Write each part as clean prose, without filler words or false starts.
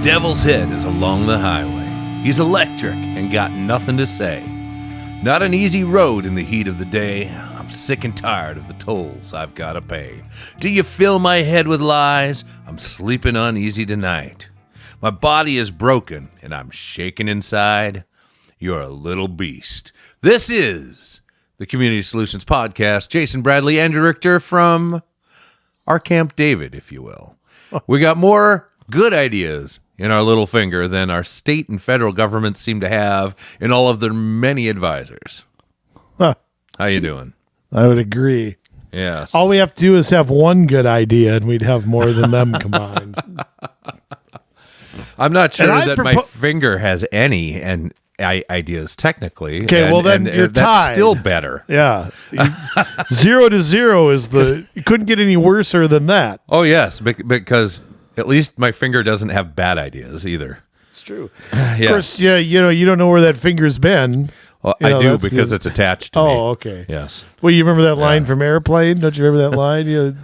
devil's head is along the highway. He's electric and got nothing to say. Not an easy road in the heat of the day. I'm sick and tired of the tolls I've got to pay. Do you fill my head with lies? I'm sleeping uneasy tonight. My body is broken and I'm shaking inside. You're a little beast. This is the Community Solutions Podcast. Jason Bradley, Andrew Richter from our Camp David, if you will. We got more good ideas in our little finger than our state and federal governments seem to have in all of their many advisors. Huh. How you doing? I would agree. Yes. All we have to do is have one good idea, and we'd have more than them combined. I'm not sure that my finger has any ideas technically. Okay, well then you're that's tied. Still better. Yeah, 0 to 0 is you couldn't get any worser than that. Oh yes, because at least my finger doesn't have bad ideas either. It's true. Yes. Of course, yeah, you don't know where that finger's been. Well, I do because it's attached to me. Oh, okay. Yes. Well, you remember that line from Airplane? Don't you remember that line?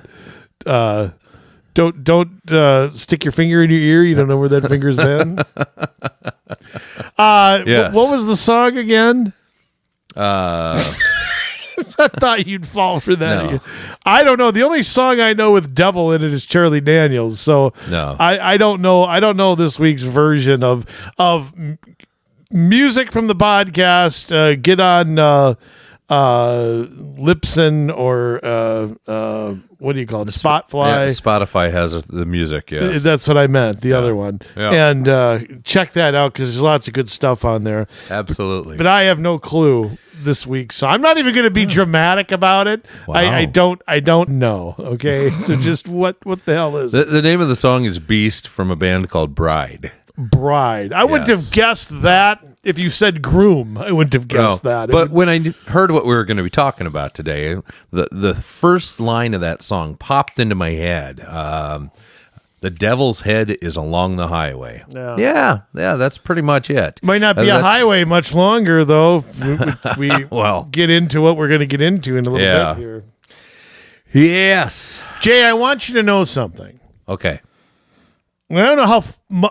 Don't stick your finger in your ear. You don't know where that finger's been. Yes. What was the song again? I thought you'd fall for that. No. I don't know. The only song I know with devil in it is Charlie Daniels. So no. I don't know. I don't know this week's version of music from the podcast. Get on Lipson or what do you call it? Spotfly. Yeah, Spotify has the music. Yes, that's what I meant. The other one. Yeah. And check that out because there's lots of good stuff on there. Absolutely. But I have no clue this week, so I'm not even going to be dramatic about it. Wow. I don't know. Okay, so just what the hell is it? The name of the song is Beast from a band called Bride. Bride. I wouldn't have guessed that if you said groom. I wouldn't have guessed that. But when I heard what we were going to be talking about today, the first line of that song popped into my head. The devil's head is along the highway. Yeah, that's pretty much it. Might not be a highway much longer, though. We well, get into what we're going to get into in a little bit here. Yes. Jay, I want you to know something. Okay. I don't know how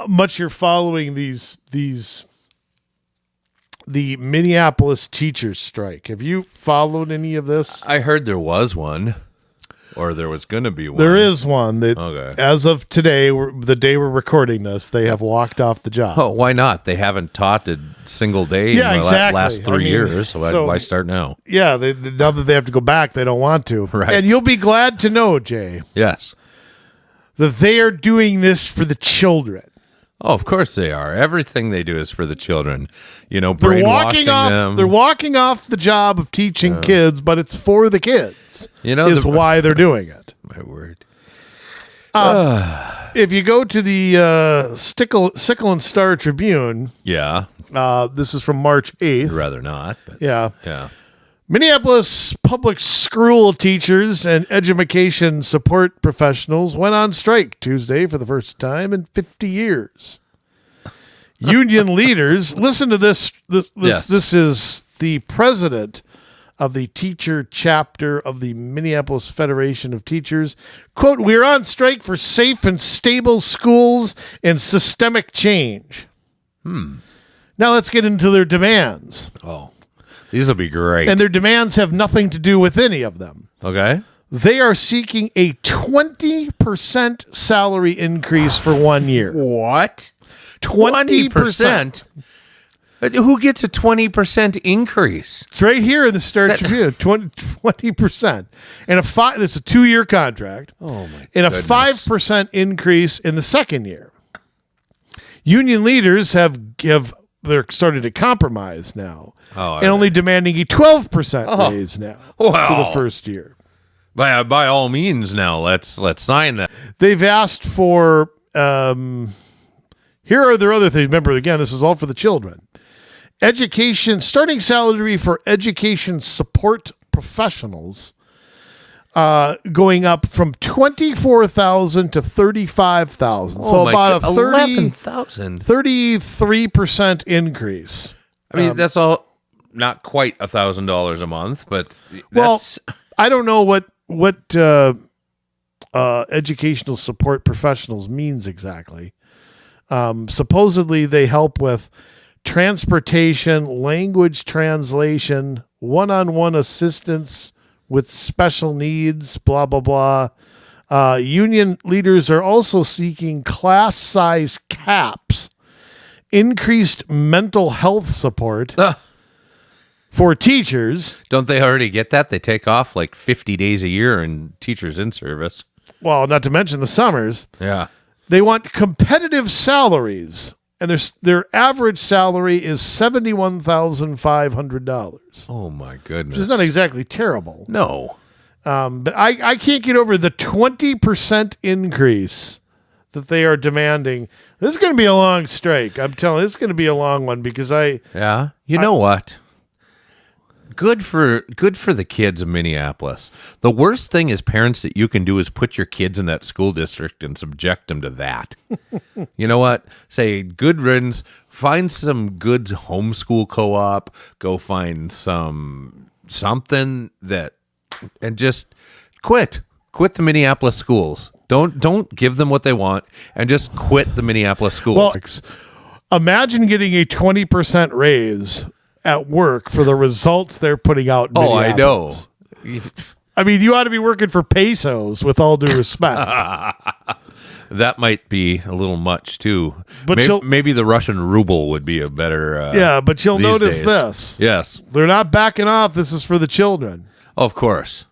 much you're following the Minneapolis teachers strike. Have you followed any of this? I heard there was one, or there was going to be one. There is one that, okay. As of today, the day we're recording this, they have walked off the job. Oh, why not? They haven't taught a single day in the last 3 years. So why start now? Yeah, now that they have to go back, they don't want to. Right. And you'll be glad to know, Jay, yes, that they are doing this for the children. Oh, of course they are. Everything they do is for the children. Brainwashing them. They're walking off the job of teaching kids, but it's for the kids. Is why they're doing it. My word. If you go to the Sickle and Star Tribune, this is from March 8th. I'd rather not. But yeah. Minneapolis public school teachers and education support professionals went on strike Tuesday for the first time in 50 years. Union leaders, listen to this. This is the president of the teacher chapter of the Minneapolis Federation of Teachers. Quote, "We're on strike for safe and stable schools and systemic change." Now let's get into their demands. Oh. These will be great. And their demands have nothing to do with any of them. Okay. They are seeking a 20% salary increase for 1 year. What? 20%? Who gets a 20% increase? It's right here in the Star Tribune. 20%. And it's a 2-year contract. Oh, my And goodness. a 5% increase in the second year. Union leaders they're starting to compromise now. And only demanding a 12% raise now for the first year. By all means, now let's sign that. They've asked for. Here are their other things. Remember, again, this is all for the children. Education starting salary for education support professionals going up from $24,000 to $35,000. So about a 33% increase. I mean, that's all not quite $1,000 a month, but that's... Well, I don't know what educational support professionals means exactly. Supposedly, they help with transportation, language translation, one-on-one assistance with special needs, blah, blah, blah. Union leaders are also seeking class size caps, increased mental health support for teachers. Don't they already get that? They take off like 50 days a year in teachers in service. Well, not to mention the summers. Yeah. They want competitive salaries, and their average salary is $71,500. Oh, my goodness. Which is not exactly terrible. No. But I can't get over the 20% increase that they are demanding. This is going to be a long strike. I'm telling you, this is going to be a long one because Yeah. You know what? Good for the kids of Minneapolis. The worst thing as parents that you can do is put your kids in that school district and subject them to that. You know what? Say good riddance. Find some good homeschool co-op. Go find something that, and just quit. Quit the Minneapolis schools. Don't give them what they want, and just quit the Minneapolis schools. Well, imagine getting a 20% raise at work for the results they're putting out in Minneapolis. I know. I mean, you ought to be working for pesos, with all due respect. That might be a little much, too. But maybe the Russian ruble would be a better... but you'll notice days. this. Yes. They're not backing off. This is for the children. Of course.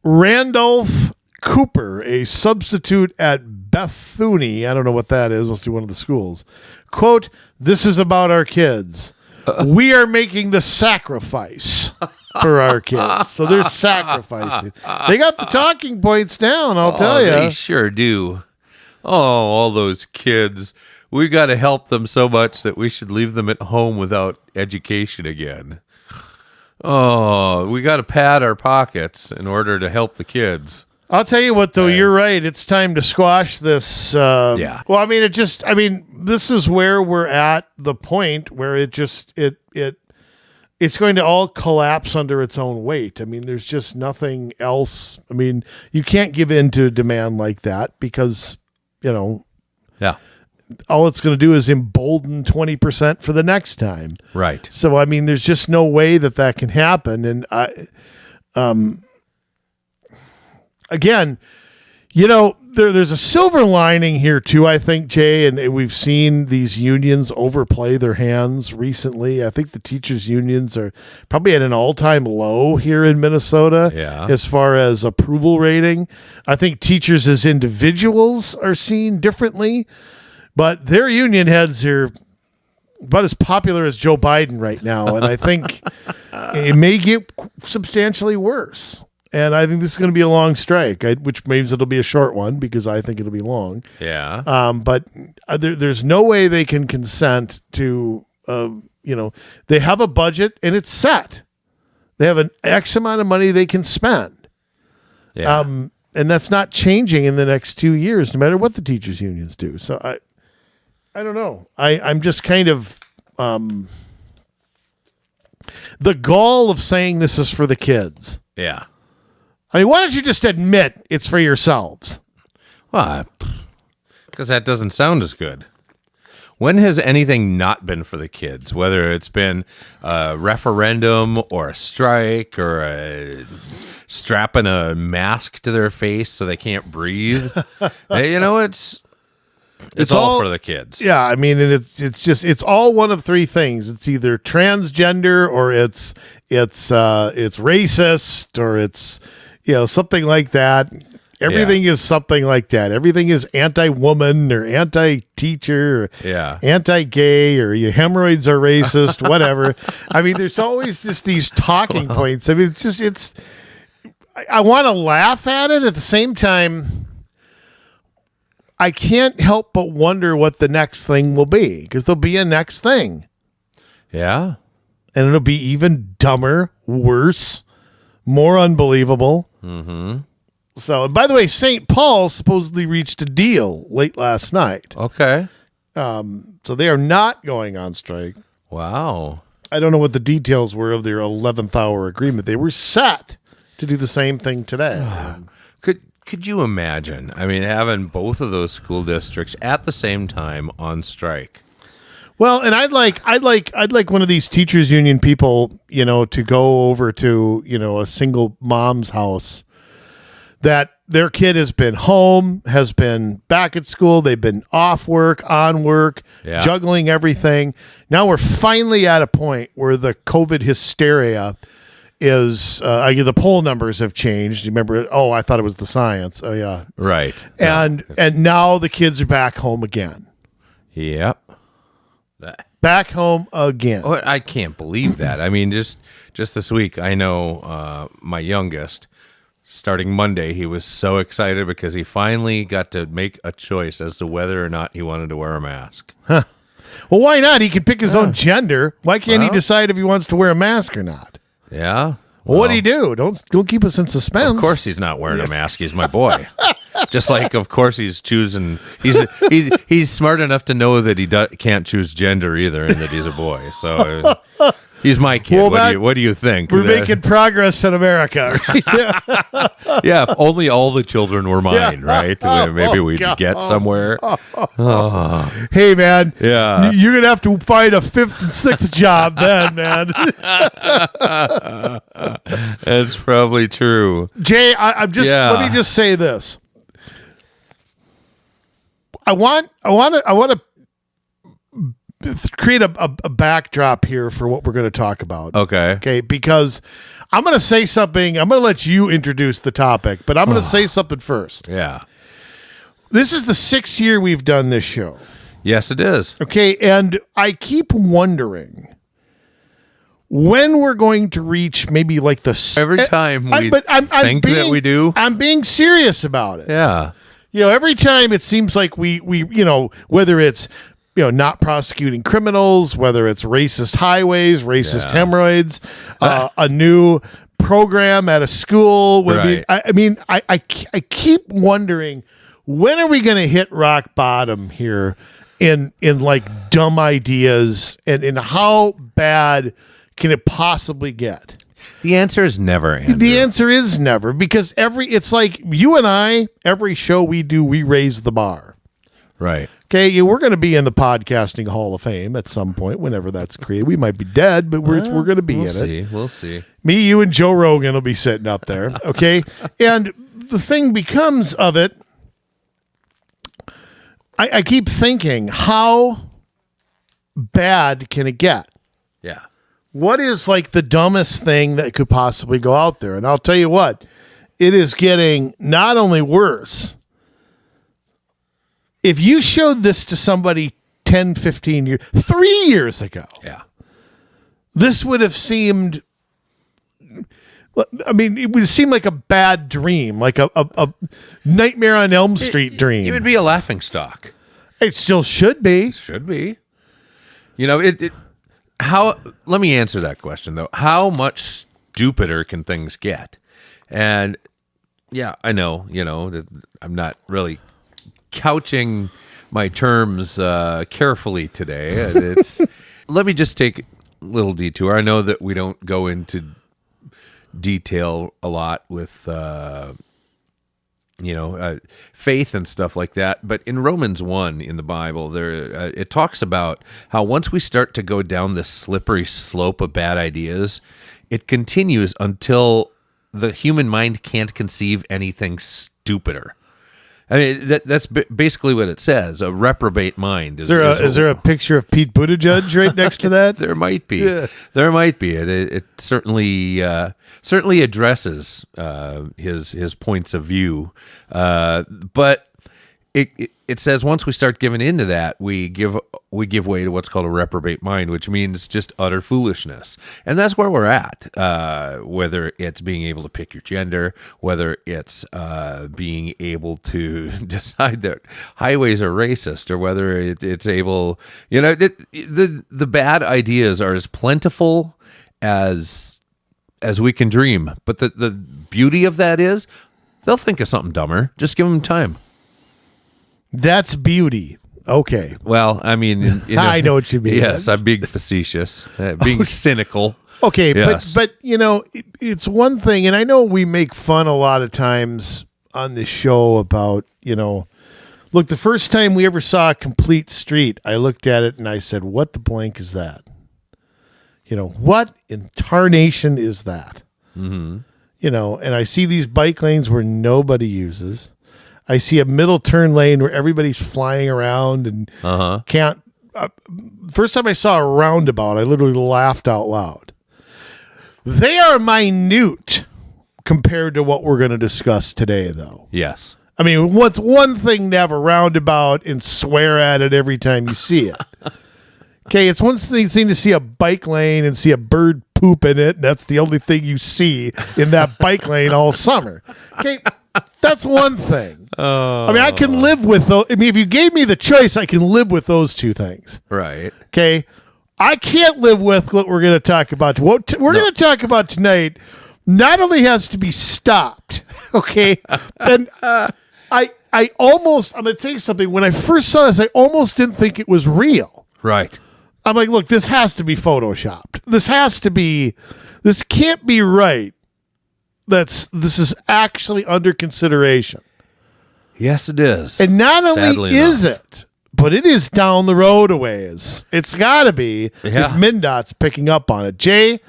Randolph Cooper, a substitute at Bethune, I don't know what that is, must be one of the schools, quote, "This is about our kids. We are making the sacrifice for our kids." So they're sacrificing. They got the talking points down, I'll tell you. They sure do. Oh, all those kids. We got to help them so much that we should leave them at home without education again. Oh, we got to pad our pockets in order to help the kids. I'll tell you what, though, you're right. It's time to squash this. Yeah. Well, I mean, this is where we're at the point where it's going to all collapse under its own weight. I mean, there's just nothing else. I mean, you can't give in to a demand like that because, Yeah. all it's going to do is embolden 20% for the next time. Right. So, I mean, there's just no way that can happen. And again, there's a silver lining here too, I think, Jay, and we've seen these unions overplay their hands recently. I think the teachers' unions are probably at an all-time low here in Minnesota as far as approval rating. I think teachers as individuals are seen differently, but their union heads are about as popular as Joe Biden right now, and I think it may get substantially worse. And I think this is going to be a long strike, which means it'll be a short one because I think it'll be long. Yeah. But there's no way they can consent to, they have a budget and it's set. They have an X amount of money they can spend. Yeah. And that's not changing in the next 2 years, no matter what the teachers' unions do. So I don't know. I'm just kind of the gall of saying this is for the kids. Yeah. I mean, why don't you just admit it's for yourselves? Well, because that doesn't sound as good. When has anything not been for the kids? Whether it's been a referendum or a strike or strapping a mask to their face so they can't breathe. It's all for the kids. Yeah, I mean, and it's all one of three things. It's either transgender or it's racist or it's something like that. Everything is something like that. Everything is anti-woman or anti-teacher or anti-gay or your hemorrhoids are racist, whatever. I mean, there's always just these talking points. I mean, I want to laugh at it. At the same time, I can't help but wonder what the next thing will be, because there'll be a next thing. Yeah. And it'll be even dumber, worse, more unbelievable. Mm-hmm. So, and by the way, St. Paul supposedly reached a deal late last night. Okay. So they are not going on strike. Wow. I don't know what the details were of their 11th hour agreement. They were set to do the same thing today. Could you imagine? I mean, having both of those school districts at the same time on strike. Well, and I'd like one of these teachers union people, to go over to, a single mom's house that their kid has been home, has been back at school, they've been off work, on work, juggling everything. Now we're finally at a point where the COVID hysteria is, the poll numbers have changed. You remember, I thought it was the science. Oh, yeah. Right. And now the kids are back home again. Yep. Back home again. Oh, I can't believe that. I mean, just this week, I know my youngest, starting Monday, he was so excited because he finally got to make a choice as to whether or not he wanted to wear a mask. Huh. Well, why not? He can pick his own gender. Why can't he decide if he wants to wear a mask or not? Yeah. Well, what do you do? Don't keep us in suspense. Of course he's not wearing a mask. He's my boy. Just like, of course, he's choosing. He's smart enough to know that he can't choose gender either, and that he's a boy. So he's my kid. Well, what do you think? We're making progress in America. Yeah, if only all the children were mine, right? Maybe we'd get somewhere. Hey, man. Yeah. You're going to have to find a fifth and sixth job then, man. That's probably true. Jay, let me just say this. I want to create a backdrop here for what we're going to talk about. Okay, because I'm going to say something. I'm going to let you introduce the topic, but I'm going to say something first. Yeah. This is the 6th year we've done this show. Yes, it is. Okay, and I keep wondering when we're going to reach maybe like every time we think that we do. I'm being serious about it. Yeah. Every time it seems like we whether it's not prosecuting criminals, whether it's racist highways, racist hemorrhoids, a new program at a school. Right. I keep wondering, when are we going to hit rock bottom here in like dumb ideas, and in how bad can it possibly get? The answer is never, Andrew. The answer is never, because it's like you and I, every show we do, we raise the bar. Right. Okay, we're going to be in the Podcasting Hall of Fame at some point, whenever that's created. We might be dead, but we're going to be in it. We'll see. Me, you, and Joe Rogan will be sitting up there, okay? And the thing becomes of it, I keep thinking, how bad can it get? Yeah. What is like the dumbest thing that could possibly go out there? And I'll tell you what, it is getting not only worse. If you showed this to somebody 10, 15 years, 3 years ago, this would have seemed, it would seem like a bad dream, like a Nightmare on Elm Street dream. It would be a laughingstock. It still should be. Should be. Let me answer that question, though. How much stupider can things get? And yeah, I know, I'm not really couching my terms carefully today. Let me just take a little detour. I know that we don't go into detail a lot with faith and stuff like that, but in Romans 1 in the Bible, there it talks about how once we start to go down this slippery slope of bad ideas, it continues until the human mind can't conceive anything stupider. I mean, that's basically what it says. A reprobate mind. Is there a picture of Pete Buttigieg right next to that? There might be. Yeah. There might be. It certainly addresses his points of view, but it says once we start giving into that, we give way to what's called a reprobate mind, which means just utter foolishness. And that's where we're at, whether it's being able to pick your gender, whether it's being able to decide that highways are racist, or whether it's able, the bad ideas are as plentiful as we can dream. But the beauty of that is they'll think of something dumber. Just give them time. That's beauty. Okay. Well, I mean, I know what you mean. Yes, I'm being facetious, being cynical. Okay, yes. but it's one thing, and I know we make fun a lot of times on this show about, look, the first time we ever saw a complete street, I looked at it and I said, what the blank is that? What in tarnation is that? Mm-hmm. And I see these bike lanes where nobody uses. I see a middle turn lane where everybody's flying around and can't. First time I saw a roundabout, I literally laughed out loud. They are minute compared to what we're going to discuss today, though. Yes. I mean, what's one thing to have a roundabout and swear at it every time you see it? Okay, it's one thing to see a bike lane and see a bird poop in it, and that's the only thing you see in that bike lane all summer. Okay, that's one thing. I mean, I can live with those. I mean, if you gave me the choice, I can live with those two things. Right. Okay, I can't live with what we're going to talk about. What we're going to talk about tonight not only has to be stopped, okay, and I almost, I'm going to tell you something. When I first saw this, I almost didn't think it was real. Right. I'm like, look, this has to be photoshopped. This can't be right. This is actually under consideration. Yes, it is. And not only Sadly is enough. it, but it is down the road a ways. It's got to be if MnDOT's picking up on it. Jay,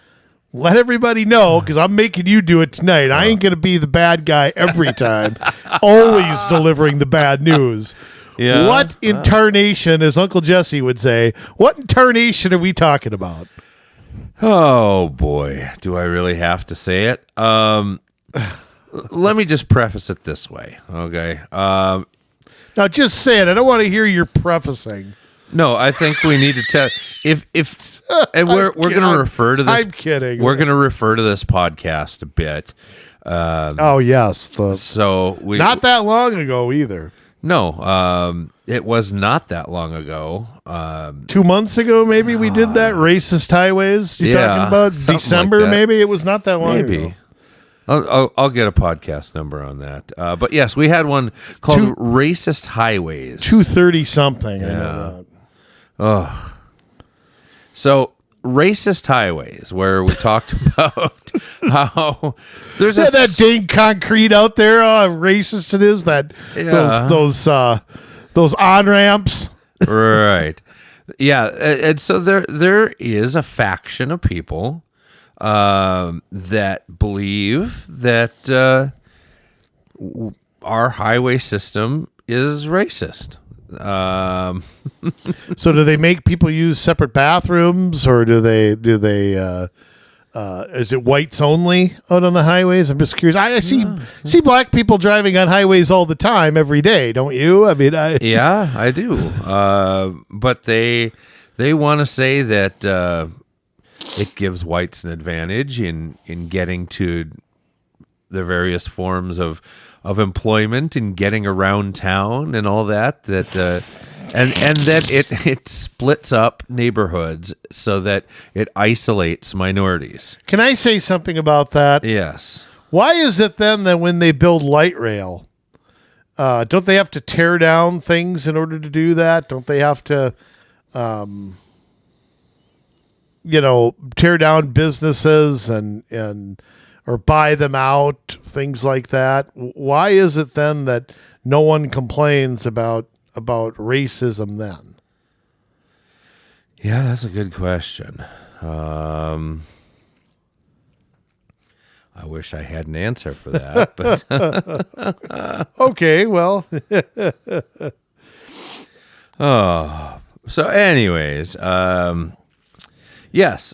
let everybody know, because I'm making you do it tonight. I ain't going to be the bad guy every time, always delivering the bad news. Yeah. What in tarnation, as Uncle Jesse would say, what in tarnation are we talking about? Oh, boy. Do I really have to say it? Let me just preface it this way, okay? Now, just say it. I don't want to hear your prefacing. No, I think we need to tell if and we're going to refer to this. I'm kidding. We're going to refer to this podcast a bit. Yes. Not that long ago either. No, it was not that long ago. 2 months ago, maybe we did that. Racist highways. You talking about December? Like maybe it was not that long ago. I'll get a podcast number on that. But yes, we had one called Racist Highways. 230 something. Yeah. Oh. So Racist Highways, where we talked about how there's that dang concrete out there. How racist it is. Those on ramps. Right. Yeah, and so there is a faction of people that believe that our highway system is racist. So do they make people use separate bathrooms, or do they is it whites only out on the highways? I'm just curious. I see black people driving on highways all the time, every day, don't you? I mean, yeah, I do. But they want to say that it gives whites an advantage in getting to the various forms of employment and getting around town and all that and that it splits up neighborhoods so that it isolates minorities. Can I say something about that? Yes. Why is it then that when they build light rail, don't they have to tear down things in order to do that? Don't they have to tear down businesses and or buy them out, things like that? Why is it then that no one complains about racism then? Yeah, that's a good question. I wish I had an answer for that, but okay, well. So anyways, yes,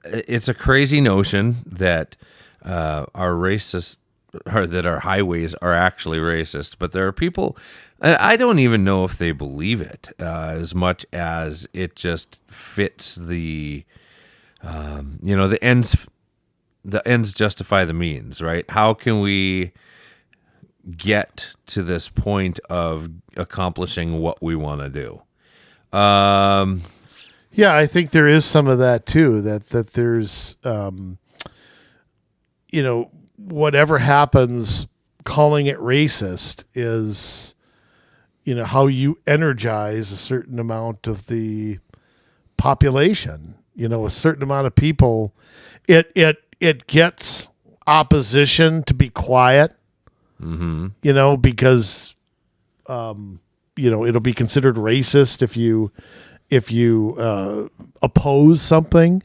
it's a crazy notion that our highways are actually racist, but there are people. I don't even know if they believe it as much as it just fits the ends. The ends justify the means, right? How can we get to this point of accomplishing what we want to do? Yeah, I think there is some of that too. That there's, whatever happens, calling it racist is, how you energize a certain amount of the population. A certain amount of people, it gets opposition to be quiet. Because it'll be considered racist if you oppose something.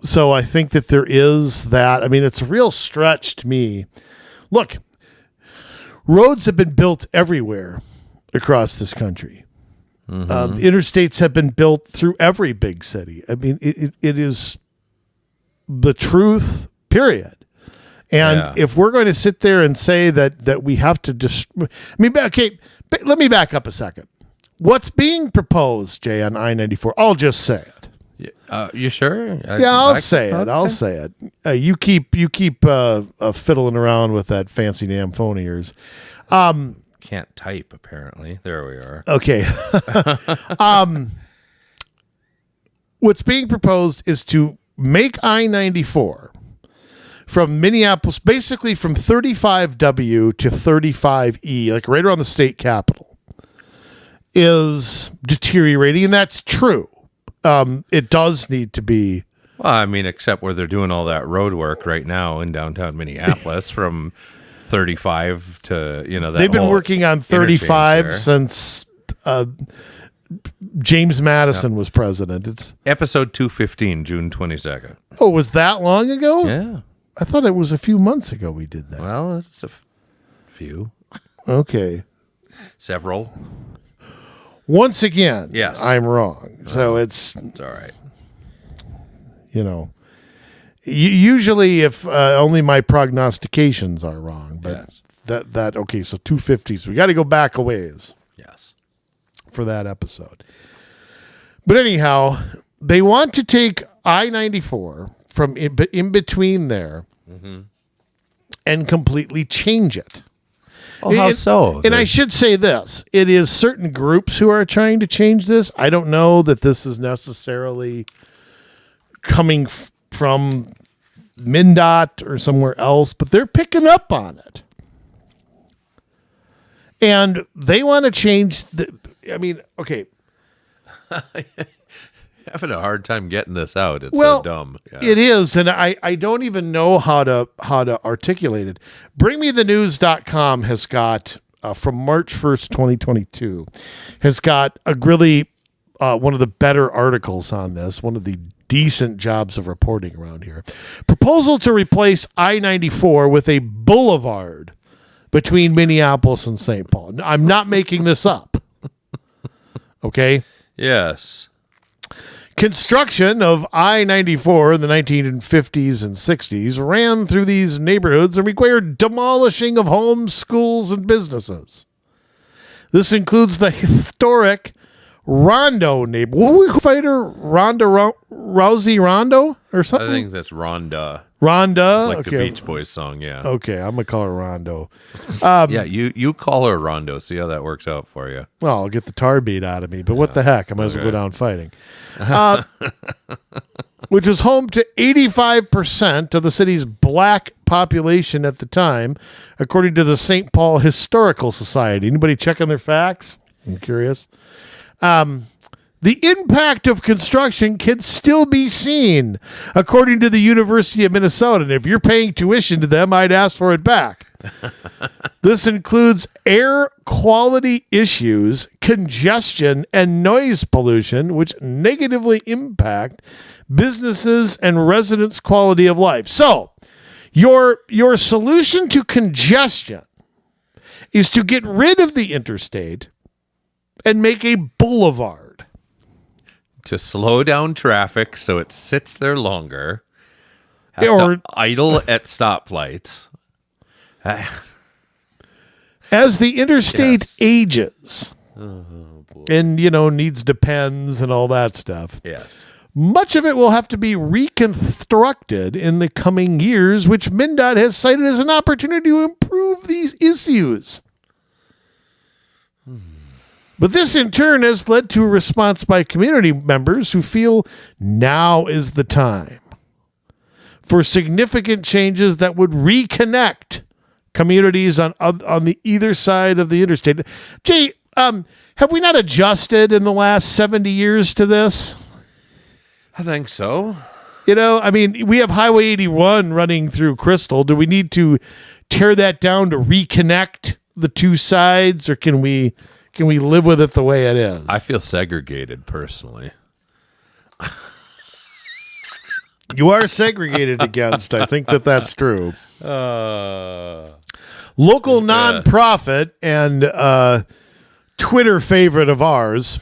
So I think that there is that. I mean, it's a real stretch to me. Look, roads have been built everywhere across this country. Interstates have been built through every big city. I mean, it is the truth, period. And if we're going to sit there and say that we have to just, let me back up a second. What's being proposed, Jay, on I-94? I'll just say it. You sure? I'll say it. I'll say it. You keep fiddling around with that fancy damn phone of yours. Can't type, apparently. There we are. Okay. What's being proposed is to make I-94 from Minneapolis, basically from 35W to 35E, like right around the state capitol, is deteriorating, and that's true. It does need to be. Well, I mean, except where they're doing all that road work right now in downtown Minneapolis from 35 to, that they've been working on 35 since James Madison was president. It's episode 215, June 22nd. Oh, was that long ago? Yeah. I thought it was a few months ago we did that. Well, it's a few. Okay. Several. Once again, yes, I'm wrong. So it's all right. Usually if only my prognostications are wrong, but that okay, so 250s. We got to go back a ways. Yes. For that episode. But anyhow, they want to take I-94 from in between there and completely change it. Oh, how so? And I should say this. It is certain groups who are trying to change this. I don't know that this is necessarily coming from MnDOT or somewhere else, but they're picking up on it. And they want to change okay. Having a hard time getting this out. It's so dumb. Yeah. It is, and I don't even know how to articulate it. BringMeTheNews.com has got from March 1st, 2022, has got a really one of the better articles on this, one of the decent jobs of reporting around here. Proposal to replace I-94 with a boulevard between Minneapolis and St. Paul. I'm not making this up. Okay? Yes. Construction of I-94 in the 1950s and 60s ran through these neighborhoods and required demolishing of homes, schools, and businesses. This includes the historic Rondo neighborhood. What we fighter Rousey Rondo or something? I think that's Rhonda. Rhonda, like the Beach Boys song. Yeah. Okay, I'm gonna call her Rondo. Yeah, you call her Rondo. See how that works out for you. Well, I'll get the tar beat out of me, but what the heck? I might as well go down fighting. Which was home to 85% of the city's black population at the time, according to the St. Paul Historical Society. Anybody checking their facts? I'm curious. The impact of construction can still be seen, according to the University of Minnesota. And if you're paying tuition to them, I'd ask for it back. This includes air quality issues, congestion, and noise pollution, which negatively impact businesses and residents' quality of life. So, your solution to congestion is to get rid of the interstate and make a boulevard. To slow down traffic so it sits there longer. Has to idle at stoplights. As the interstate ages and, needs depends and all that stuff. Yes. Much of it will have to be reconstructed in the coming years, which MnDOT has cited as an opportunity to improve these issues. But this, in turn, has led to a response by community members who feel now is the time for significant changes that would reconnect communities on the either side of the interstate. Jay, have we not adjusted in the last 70 years to this? I think so. We have Highway 81 running through Crystal. Do we need to tear that down to reconnect the two sides, or can we live with it the way it is? I feel segregated personally. You are segregated against. I think that's true. Local nonprofit and Twitter favorite of ours,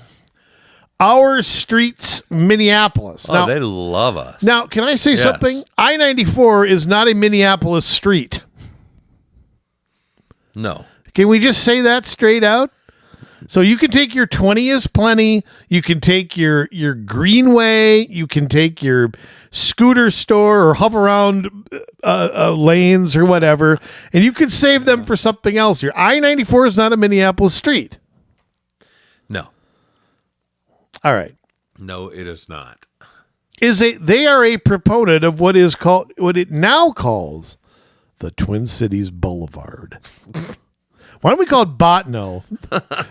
Our Streets Minneapolis. Now, they love us. Now, can I say something? I-94 is not a Minneapolis street. No. Can we just say that straight out? So you can take your 20 is plenty. You can take your greenway. You can take your scooter store or hover around lanes or whatever, and you can save them for something else. Your I-94 is not a Minneapolis street. No. All right. No, it is not. They are a proponent of what it now calls the Twin Cities Boulevard. Why don't we call it Botno?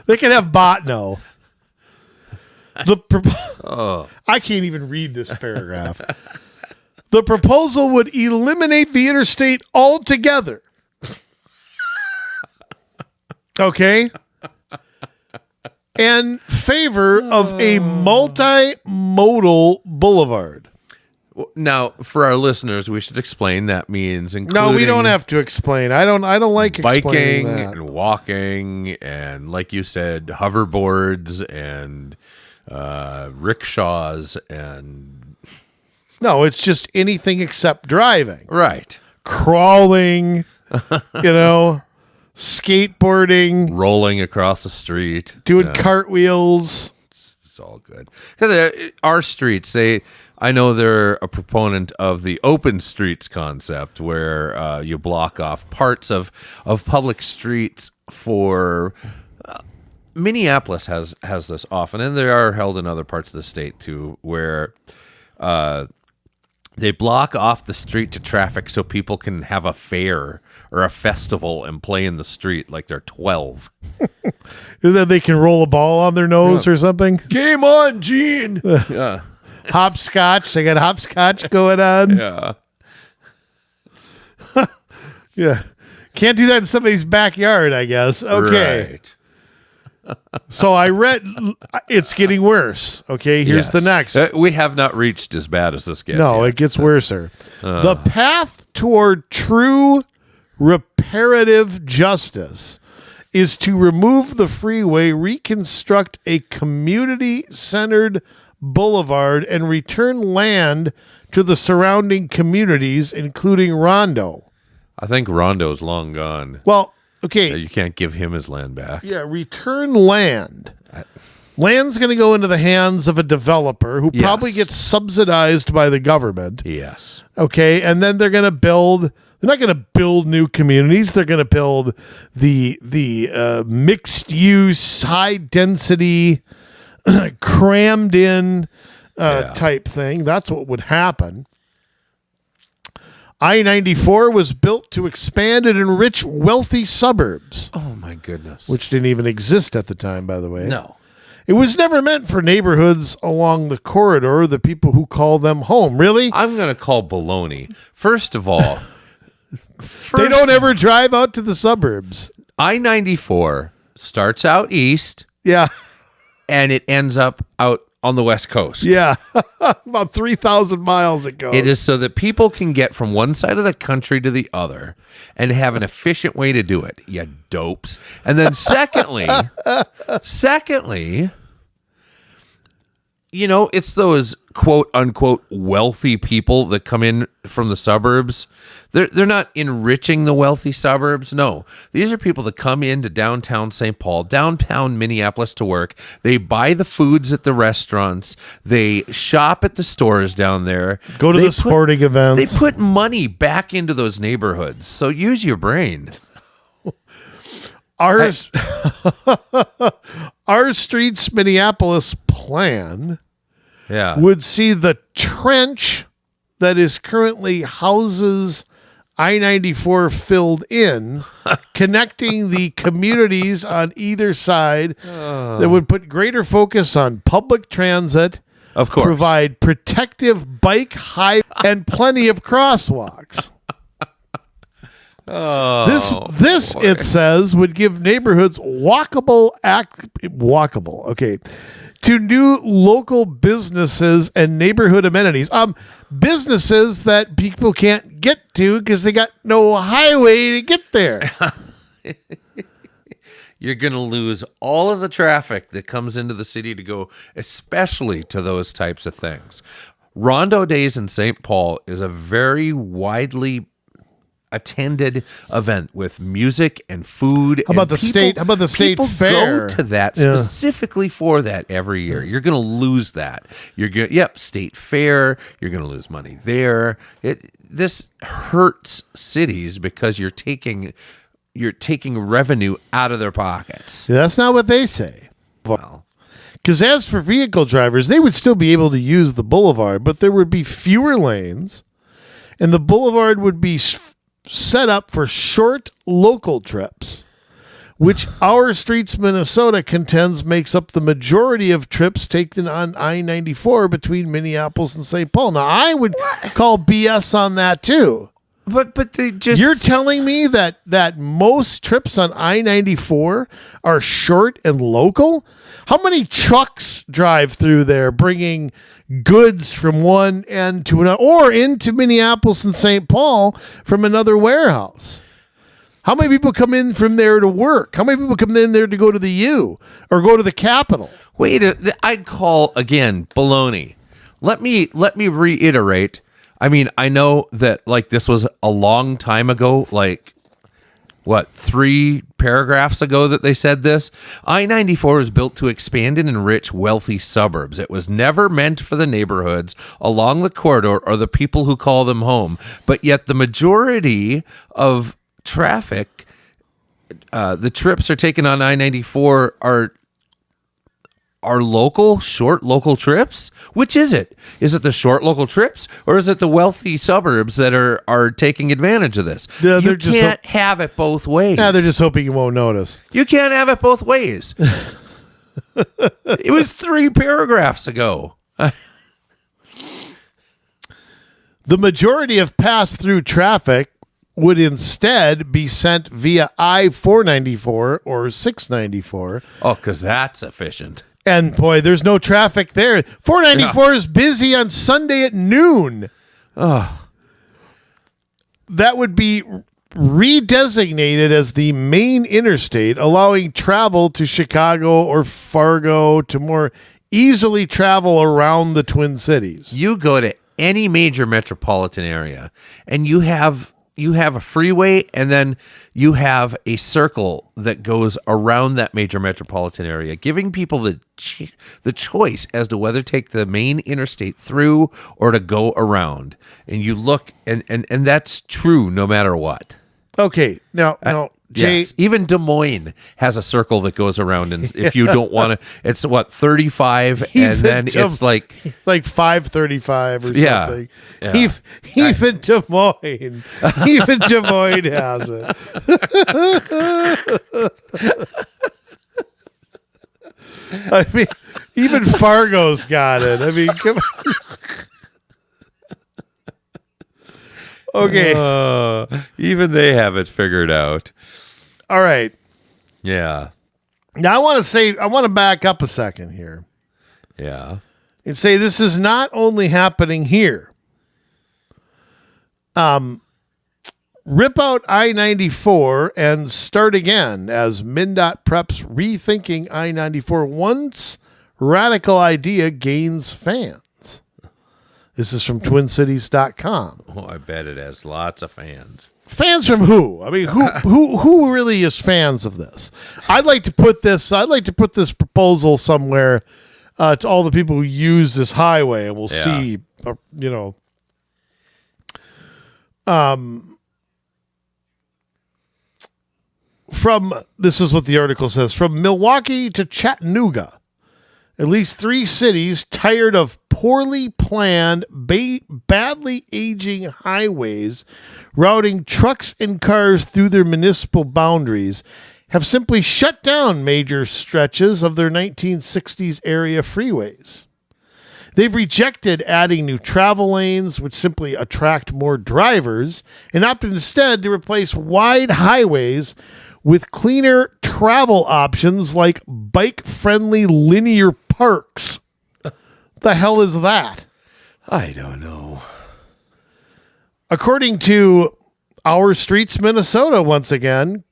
They can have Botno. I can't even read this paragraph. The proposal would eliminate the interstate altogether. Okay? In favor of a multimodal boulevard. Now, for our listeners, we should explain that means including... No, we don't have to explain. I don't like explaining biking that. and walking and, like you said, hoverboards and rickshaws and... No, it's just anything except driving. Right. Crawling, skateboarding. Rolling across the street. Doing cartwheels. It's all good. 'Cause our streets, I know they're a proponent of the open streets concept where you block off parts of public streets for... Minneapolis has this often, and they are held in other parts of the state too, where they block off the street to traffic so people can have a fair or a festival and play in the street like they're 12. That they can roll a ball on their nose or something. Game on, Gene! Yeah. Hopscotch. They got hopscotch going on. Yeah. Yeah. Can't do that in somebody's backyard, I guess. Okay. Right. So I read it's getting worse. Okay, here's the next. We have not reached as bad as this gets. No, yet. it gets worser. The path toward true reparative justice is to remove the freeway, reconstruct a community-centered boulevard, and return land to the surrounding communities, including Rondo. I think Rondo's long gone. Well, okay. You can't give him his land back. Yeah, return land. Land's going to go into the hands of a developer who probably gets subsidized by the government. Yes. Okay, and then they're going to build... They're not going to build new communities. They're going to build the mixed-use, high-density, crammed-in type thing. That's what would happen. I-94 was built to expand and enrich wealthy suburbs. Oh, my goodness. Which didn't even exist at the time, by the way. No. It was never meant for neighborhoods along the corridor, the people who call them home. Really? I'm going to call baloney. First of all... They don't ever drive out to the suburbs. I-94 starts out east. Yeah. And it ends up out on the West Coast. Yeah. About 3,000 miles it goes. It is so that people can get from one side of the country to the other and have an efficient way to do it. You dopes. And then secondly, it's those quote unquote wealthy people that come in from the suburbs. They're not enriching the wealthy suburbs. No, these are people that come into downtown St. Paul, downtown Minneapolis to work. They buy the foods at the restaurants. They shop at the stores down there. Go to the sporting events. They put money back into those neighborhoods. So use your brain. Our Streets Minneapolis plan would see the trench that is currently houses I-94 filled in, connecting the communities on either side. That would put greater focus on public transit, of course, provide protective bike highway, and plenty of crosswalks. Oh, This boy. it says would give neighborhoods walkable. Okay. To new local businesses and neighborhood amenities. Businesses that people can't get to because they got no highway to get there. You're going to lose all of the traffic that comes into the city to go, especially to those types of things. Rondo Days in St. Paul is a very widely attended event with music and food. How about the state people fair? Go to that specifically for that every year. You're going to lose that. State fair. You're going to lose money there. This hurts cities because you're taking revenue out of their pockets. Yeah, that's not what they say. Well, because as for vehicle drivers, they would still be able to use the boulevard, but there would be fewer lanes, and the boulevard would be set up for short local trips, which Our Streets Minnesota contends makes up the majority of trips taken on I-94 between Minneapolis and St. Paul. Now, I would call BS on that too. But they just... You're telling me that most trips on I-94 are short and local? How many trucks drive through there bringing goods from one end to another, or into Minneapolis and St. Paul from another warehouse? How many people come in from there to work? How many people come in there to go to the U or go to the Capitol? Wait, I'd call, again, baloney. Let me reiterate. I mean, I know that, like, this was a long time ago, like, 3 paragraphs ago that they said this? I-94 was built to expand and enrich wealthy suburbs. It was never meant for the neighborhoods along the corridor or the people who call them home. But yet the majority of traffic, the trips are taken on I-94 are short local trips? Which is it? Is it the short local trips, or is it the wealthy suburbs that are taking advantage of this? Yeah, you can't have it both ways. Yeah, they're just hoping you won't notice. You can't have it both ways. It was 3 paragraphs ago. The majority of pass-through traffic would instead be sent via I-494 or 694. Oh, because that's efficient. And boy, there's no traffic there. 494 is busy on Sunday at noon. Oh. That would be redesignated as the main interstate, allowing travel to Chicago or Fargo to more easily travel around the Twin Cities. You go to any major metropolitan area and you have a freeway, and then you have a circle that goes around that major metropolitan area, giving people the choice as to whether to take the main interstate through or to go around. And you look, and that's true no matter what. Okay, now Jay, yes, even Des Moines has a circle that goes around, and if you don't want to, it's 35, and then it's like 535 or something. Yeah. Even Des Moines, even Des Moines has it. I mean, even Fargo's got it. I mean, come on. Okay. Even they have it figured out. All right. Yeah. Now I want to back up a second here. Yeah. And say this is not only happening here. Rip out I-94 and start again as MnDOT preps rethinking I-94 once radical idea gains fans. This is from twincities.com. Oh, I bet it has lots of fans. Fans from who? I mean, who really is fans of this? I'd like to put this proposal somewhere to all the people who use this highway, and we'll see. This is what the article says: from Milwaukee to Chattanooga, at least 3 cities tired of poorly planned, badly aging highways routing trucks and cars through their municipal boundaries have simply shut down major stretches of their 1960s area freeways. They've rejected adding new travel lanes, which simply attract more drivers, and opted instead to replace wide highways with cleaner travel options like bike-friendly linear parks. The hell is that? I don't know. According to Our Streets, Minnesota, once again,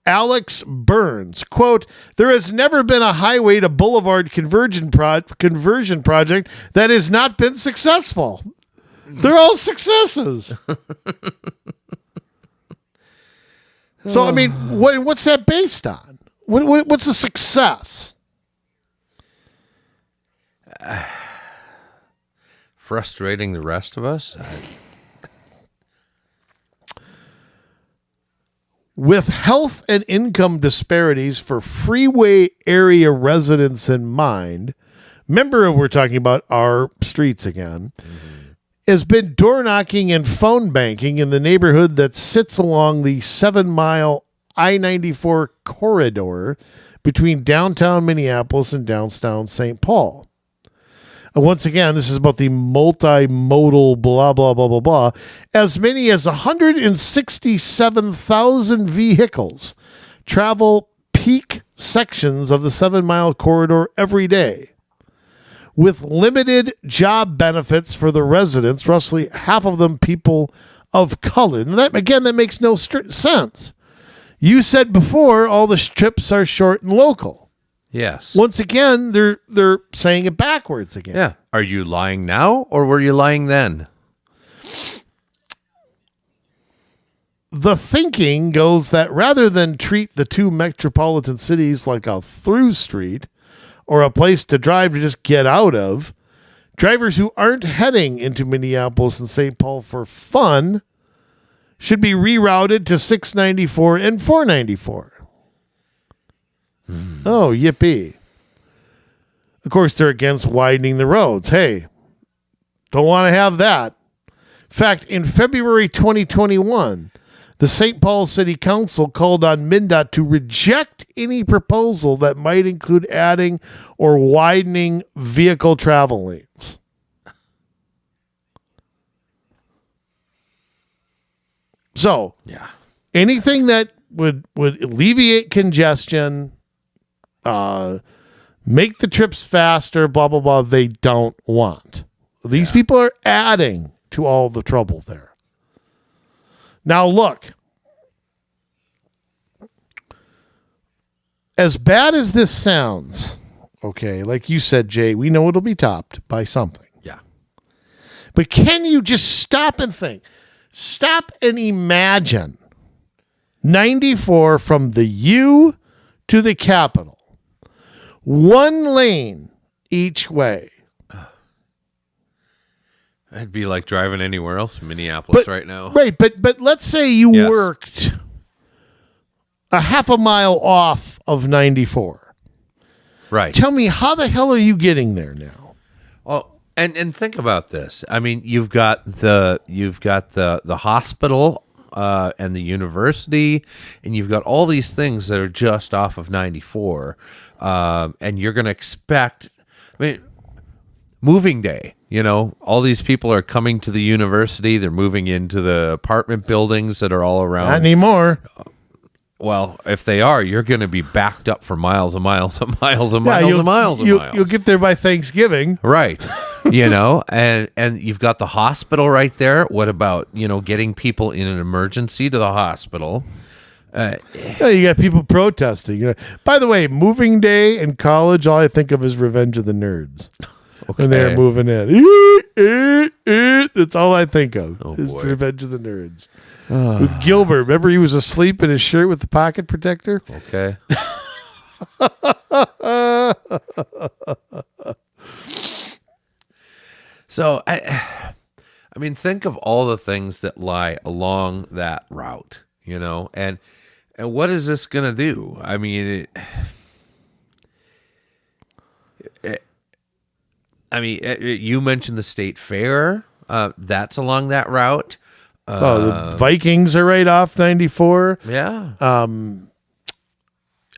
Alex Burns, quote, "There has never been a highway to boulevard conversion project that has not been successful. They're all successes." So, I mean, what's that based on? What's a success? Frustrating the rest of us? With health and income disparities for freeway area residents in mind, remember we're talking about Our Streets again, has been door knocking and phone banking in the neighborhood that sits along the 7-mile I-94 corridor between downtown Minneapolis and downtown St. Paul. Once again, this is about the multimodal blah, blah, blah, blah, blah. As many as 167,000 vehicles travel peak sections of the 7-mile corridor every day. With limited job benefits for the residents, roughly half of them people of color. And that makes no sense. You said before all the trips are short and local. Yes. Once again, they're saying it backwards again. Yeah. Are you lying now or were you lying then? The thinking goes that rather than treat the two metropolitan cities like a through street or a place to drive to just get out of, drivers who aren't heading into Minneapolis and St. Paul for fun should be rerouted to 694 and 494. Oh, yippee. Of course, they're against widening the roads. Hey, don't want to have that. In fact, in February 2021, the St. Paul City Council called on MnDOT to reject any proposal that might include adding or widening vehicle travel lanes. So, yeah, anything that would alleviate congestion, make the trips faster, blah, blah, blah, they don't want. These people are adding to all the trouble there. Now, look, as bad as this sounds, okay, like you said, Jay, we know it'll be topped by something. Yeah. But can you just stop and think? Stop and imagine 94 from the U to the Capitol. One lane each way. It'd be like driving anywhere else in Minneapolis right now. Right, but let's say you worked a half a mile off of 94. Right. Tell me, how the hell are you getting there now? Well, and think about this. I mean, you've got the hospital and the university, and you've got all these things that are just off of 94. And you're going to expect, I mean, moving day, all these people are coming to the university. They're moving into the apartment buildings that are all around. Not anymore. Well, if they are, you're going to be backed up for miles and miles and miles and miles and miles and miles. You'll get there by Thanksgiving. Right. And you've got the hospital right there. What about, getting people in an emergency to the hospital? You got people protesting. By the way, moving day in college, all I think of is Revenge of the Nerds. Okay. When they're moving in. That's all I think of is boy. Revenge of the Nerds. With Gilbert. Remember he was asleep in his shirt with the pocket protector? Okay. So, I mean, think of all the things that lie along that route, and what is this going to do? I mean, you mentioned the state fair. That's along that route. The Vikings are right off 94. Yeah. I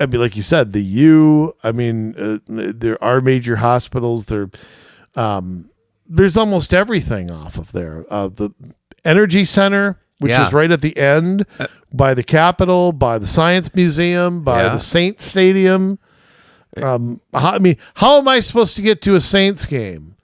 mean, like you said, the U. I mean, there are major hospitals. They're There's almost everything off of there. The Energy Center, which is right at the end, by the Capitol, by the Science Museum, by the Saints Stadium. How am I supposed to get to a Saints game?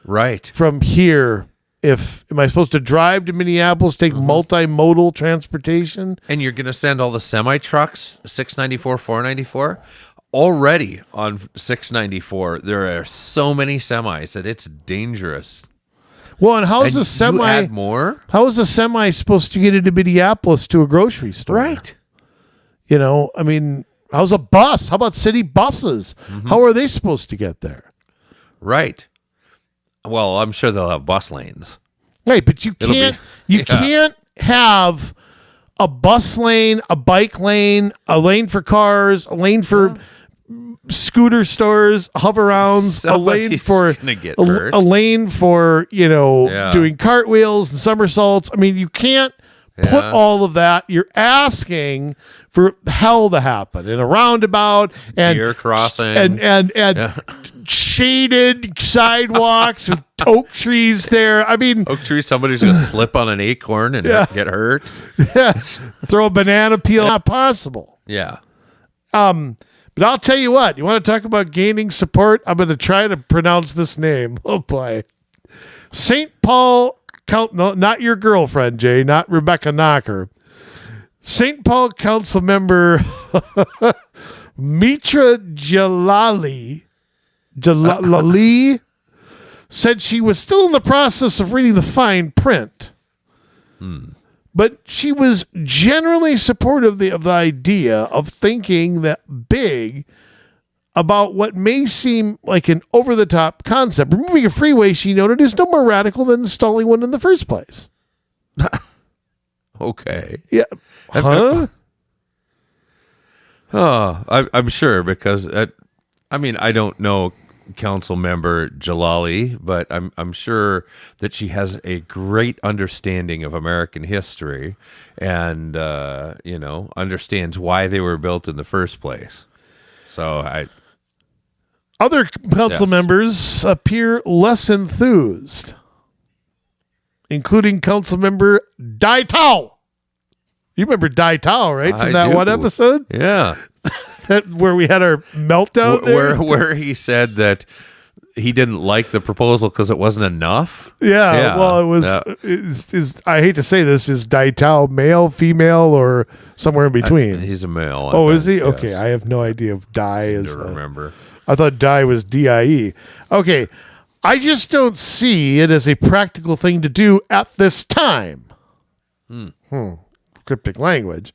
Right. From here, am I supposed to drive to Minneapolis, take multimodal transportation? And you're going to send all the semi-trucks, 694, 494? Already on 694, there are so many semis that it's dangerous. Well, and how is a semi? You add more? How is a semi supposed to get into Minneapolis to a grocery store? Right. How's a bus? How about city buses? How are they supposed to get there? Right. Well, I'm sure they'll have bus lanes. Right, but you can't have a bus lane, a bike lane, a lane for cars, a lane for scooter stores, hover-rounds, a lane for doing cartwheels and somersaults. I mean, you can't put all of that. You're asking for hell to happen in a roundabout and deer crossing and shaded sidewalks with oak trees there. I mean, oak trees. Somebody's gonna slip on an acorn and get hurt. Yes, throw a banana peel. Not possible. Yeah. But I'll tell you what. You want to talk about gaining support? I'm going to try to pronounce this name. Oh boy, St. Paul. No, not your girlfriend, Jay. Not Rebecca Knocker. St. Paul Council member Mitra Jalali said she was still in the process of reading the fine print, but she was generally supportive of the idea of thinking that big about what may seem like an over-the-top concept. Removing a freeway, she noted, is no more radical than installing one in the first place. Okay. Yeah. Huh? I'm sure because I don't know Council Member Jalali, but I'm sure that she has a great understanding of American history and understands why they were built in the first place. So other council members appear less enthused, including Council Member Dai Tao. You remember Dai Tao, right? From that one episode? Yeah. Where we had our meltdown there? Where he said that he didn't like the proposal because it wasn't enough. Yeah. Well, it was. I hate to say this. Is Dai Tao male, female, or somewhere in between? He's a male. I think. Is he? Yes. Okay. I have no idea if Dai is. Remember. I thought Dai was DIE. Okay. I just don't see it as a practical thing to do at this time. Cryptic language.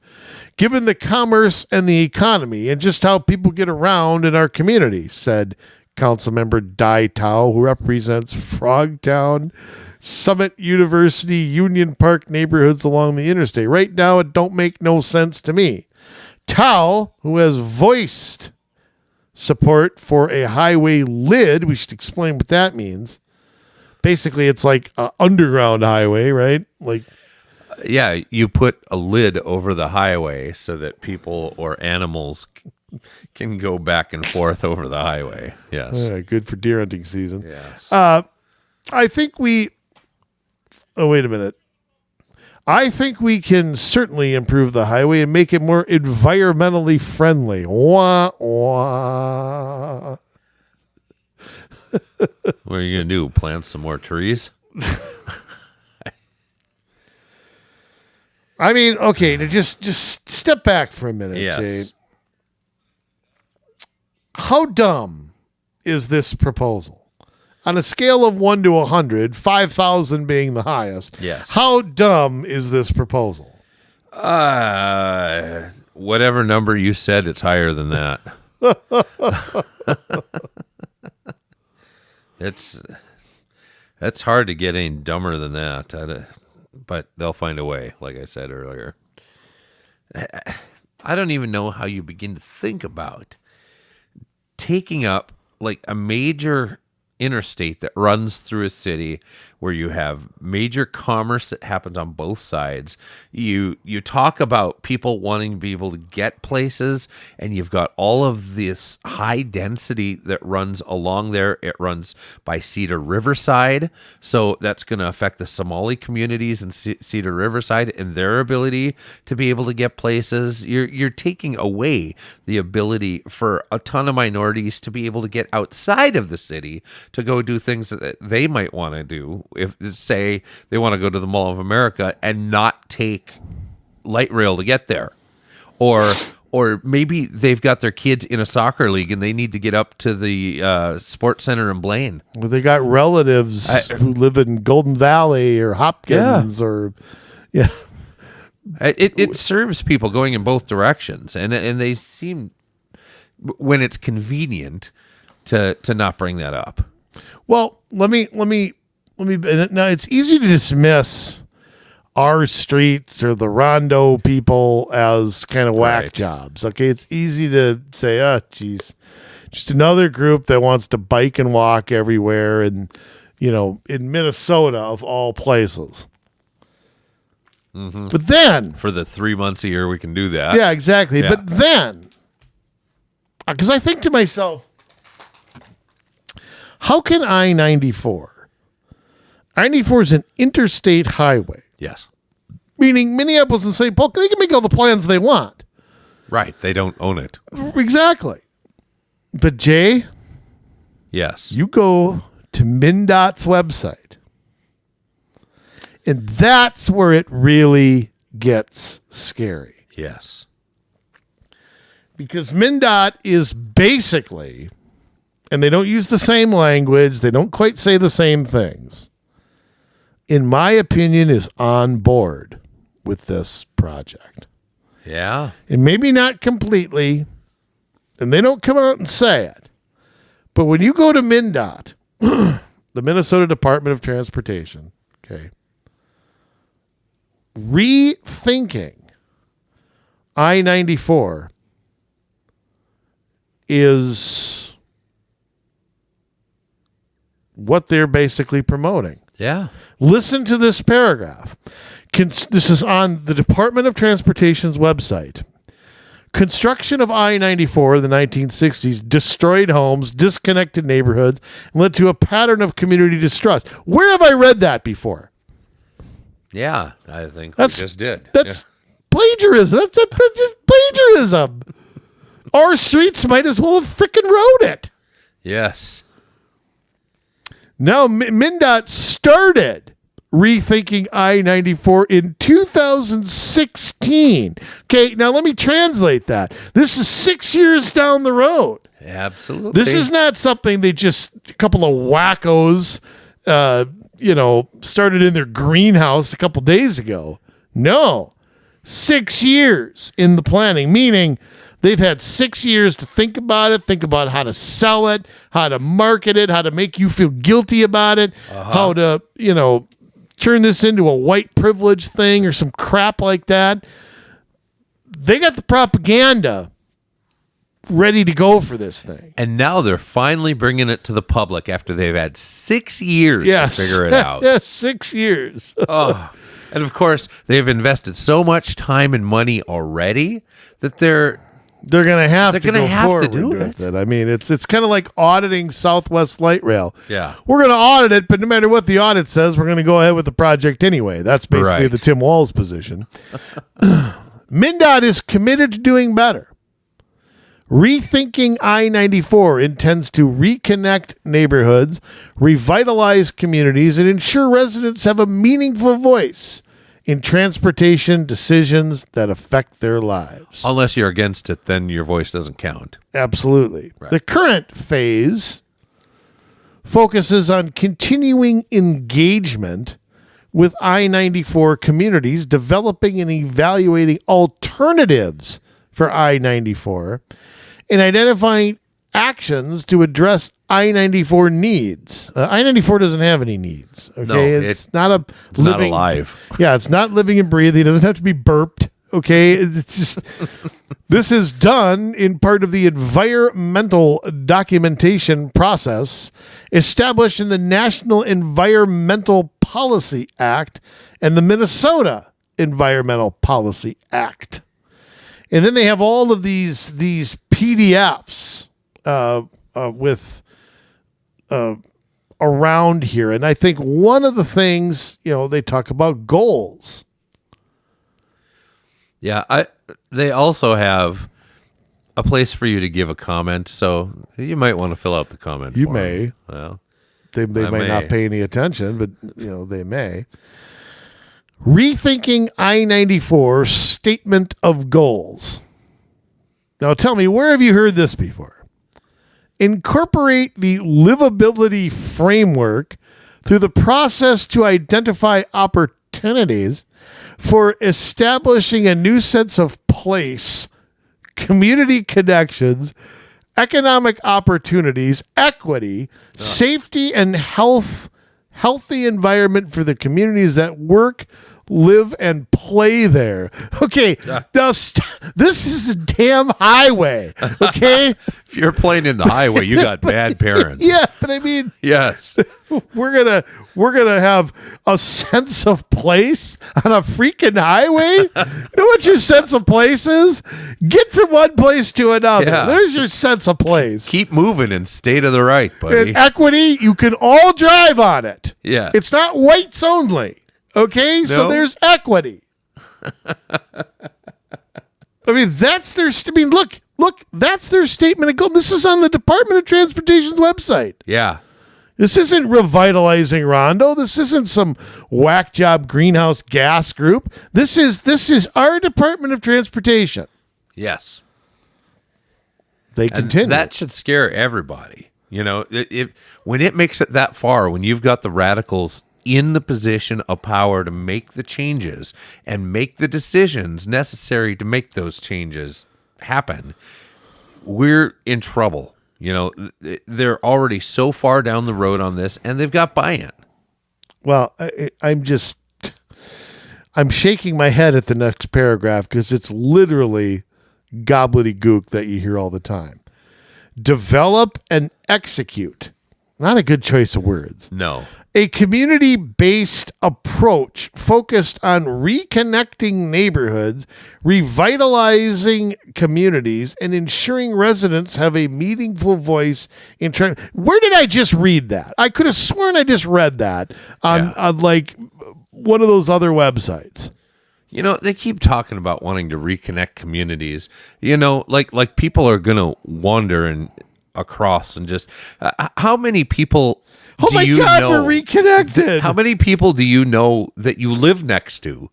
Given the commerce and the economy and just how people get around in our community, said Councilmember Dai Tao, who represents Frogtown, Summit University, Union Park neighborhoods along the interstate. Right now, it don't make no sense to me. Tao, who has voiced support for a highway lid, we should explain what that means. Basically, it's like an underground highway, right? Like, yeah, you put a lid over the highway so that people or animals can go back and forth over the highway. Yes. Good for deer hunting season. Yes. I think we... Oh, wait a minute. I think we can certainly improve the highway and make it more environmentally friendly. Wah, wah. What are you going to do? Plant some more trees? I mean, okay, to just step back for a minute, yes. Jade. How dumb is this proposal? On a scale of 1 to 100, 5,000 being the highest. Yes. How dumb is this proposal? Whatever number you said, it's higher than that. It's hard to get any dumber than that. But they'll find a way, like I said earlier. I don't even know how you begin to think about taking up like a major interstate that runs through a city where you have major commerce that happens on both sides. You talk about people wanting to be able to get places, and you've got all of this high density that runs along there. It runs by Cedar Riverside, so that's going to affect the Somali communities in Cedar Riverside and their ability to be able to get places. You're taking away the ability for a ton of minorities to be able to get outside of the city to go do things that they might want to do. If, say, they want to go to the Mall of America and not take light rail to get there, or maybe they've got their kids in a soccer league and they need to get up to the sports center in Blaine. Well, they got relatives who live in Golden Valley or Hopkins, It serves people going in both directions, and they seem, when it's convenient, to not bring that up. Well, let me. Now, it's easy to dismiss our streets or the Rondo people as kind of whack jobs. Okay, it's easy to say, "Oh, geez, just another group that wants to bike and walk everywhere," and in Minnesota of all places. Mm-hmm. But then, for the 3 months a year we can do that. Yeah, exactly. Yeah. But then, because I think to myself, how can I-94? I-94 is an interstate highway. Yes. Meaning Minneapolis and St. Paul, they can make all the plans they want. Right. They don't own it. Exactly. But Jay? Yes. You go to MnDOT's website, and that's where it really gets scary. Yes. Because MnDOT is basically, and they don't use the same language, they don't quite say the same things, in my opinion, is on board with this project. Yeah. And maybe not completely, and they don't come out and say it, but when you go to MnDOT, the Minnesota Department of Transportation, okay, rethinking I-94 is what they're basically promoting. Yeah. Listen to this paragraph. This is on the Department of Transportation's website. Construction of I-94 in the 1960s destroyed homes, disconnected neighborhoods, and led to a pattern of community distrust. Where have I read that before? Yeah, I think we just did. That's plagiarism. That's just plagiarism. Our streets might as well have freaking wrote it. Yes. Now, MnDOT started rethinking I-94 in 2016. Okay, now let me translate that. This is 6 years down the road. Absolutely. This is not something they just, a couple of wackos, started in their greenhouse a couple days ago. No, 6 years in the planning, meaning they've had 6 years to think about how to sell it, how to market it, how to make you feel guilty about it, how to, turn this into a white privilege thing or some crap like that. They got the propaganda ready to go for this thing. And now they're finally bringing it to the public after they've had 6 years to figure it out. Yes, 6 years. And of course, they've invested so much time and money already that they're going to have to do it. I mean, it's kind of like auditing Southwest Light Rail. Yeah. We're going to audit it, but no matter what the audit says, we're going to go ahead with the project anyway. That's basically the Tim Walz position. MnDOT is committed to doing better. Rethinking I-94 intends to reconnect neighborhoods, revitalize communities, and ensure residents have a meaningful voice in transportation decisions that affect their lives. Unless you're against it, then your voice doesn't count. Absolutely. Right. The current phase focuses on continuing engagement with I-94 communities, developing and evaluating alternatives for I-94, and identifying actions to address I-94 needs. I-94 doesn't have any needs. Okay, No, it's not not alive. Yeah, it's not living and breathing. It doesn't have to be burped. Okay, it's just this is done in part of the environmental documentation process established in the National Environmental Policy Act and the Minnesota Environmental Policy Act. And then they have all of these PDFs with around here. And I think one of the things, they talk about goals. Yeah, they also have a place for you to give a comment, so you might want to fill out the comment You form. may. Well, They I might not may. pay any attention, but they may. Rethinking I-94 Statement of Goals. Now tell me, where have you heard this before? Incorporate the livability framework through the process to identify opportunities for establishing a new sense of place, community connections, economic opportunities, equity, safety, and healthy environment for the communities that work, live, and play there. Okay, now this is a damn highway. Okay, If you're playing in the highway, you got bad parents. yeah, but I mean, Yes. we're gonna have a sense of place on a freaking highway. You know what your sense of place is? Get from one place to another. Yeah. There's your sense of place. Keep moving and stay to the right, buddy. And equity, you can all drive on it. Yeah. It's not whites only. Okay? So No. there's equity. I mean, look, that's their statement of goal. This is on the Department of Transportation's website. Yeah. This isn't revitalizing Rondo. This isn't some whack job greenhouse gas group. This is our Department of Transportation. Yes. They And continue. that should scare everybody. When it makes it that far, when you've got the radicals in the position of power to make the changes and make the decisions necessary to make those changes happen, we're in trouble. They're already so far down the road on this, and they've got buy-in. Well, I'm shaking my head at the next paragraph because it's literally gobbledygook that you hear all the time. Develop and execute. Not a good choice of words. No. A community-based approach focused on reconnecting neighborhoods, revitalizing communities, and ensuring residents have a meaningful voice in trying. Where did I just read that? I could have sworn I just read that on like one of those other websites. They keep talking about wanting to reconnect communities. Like people are going to wander and across and just how many people Oh do my you God, know? we're reconnected. How many people do you know that you live next to?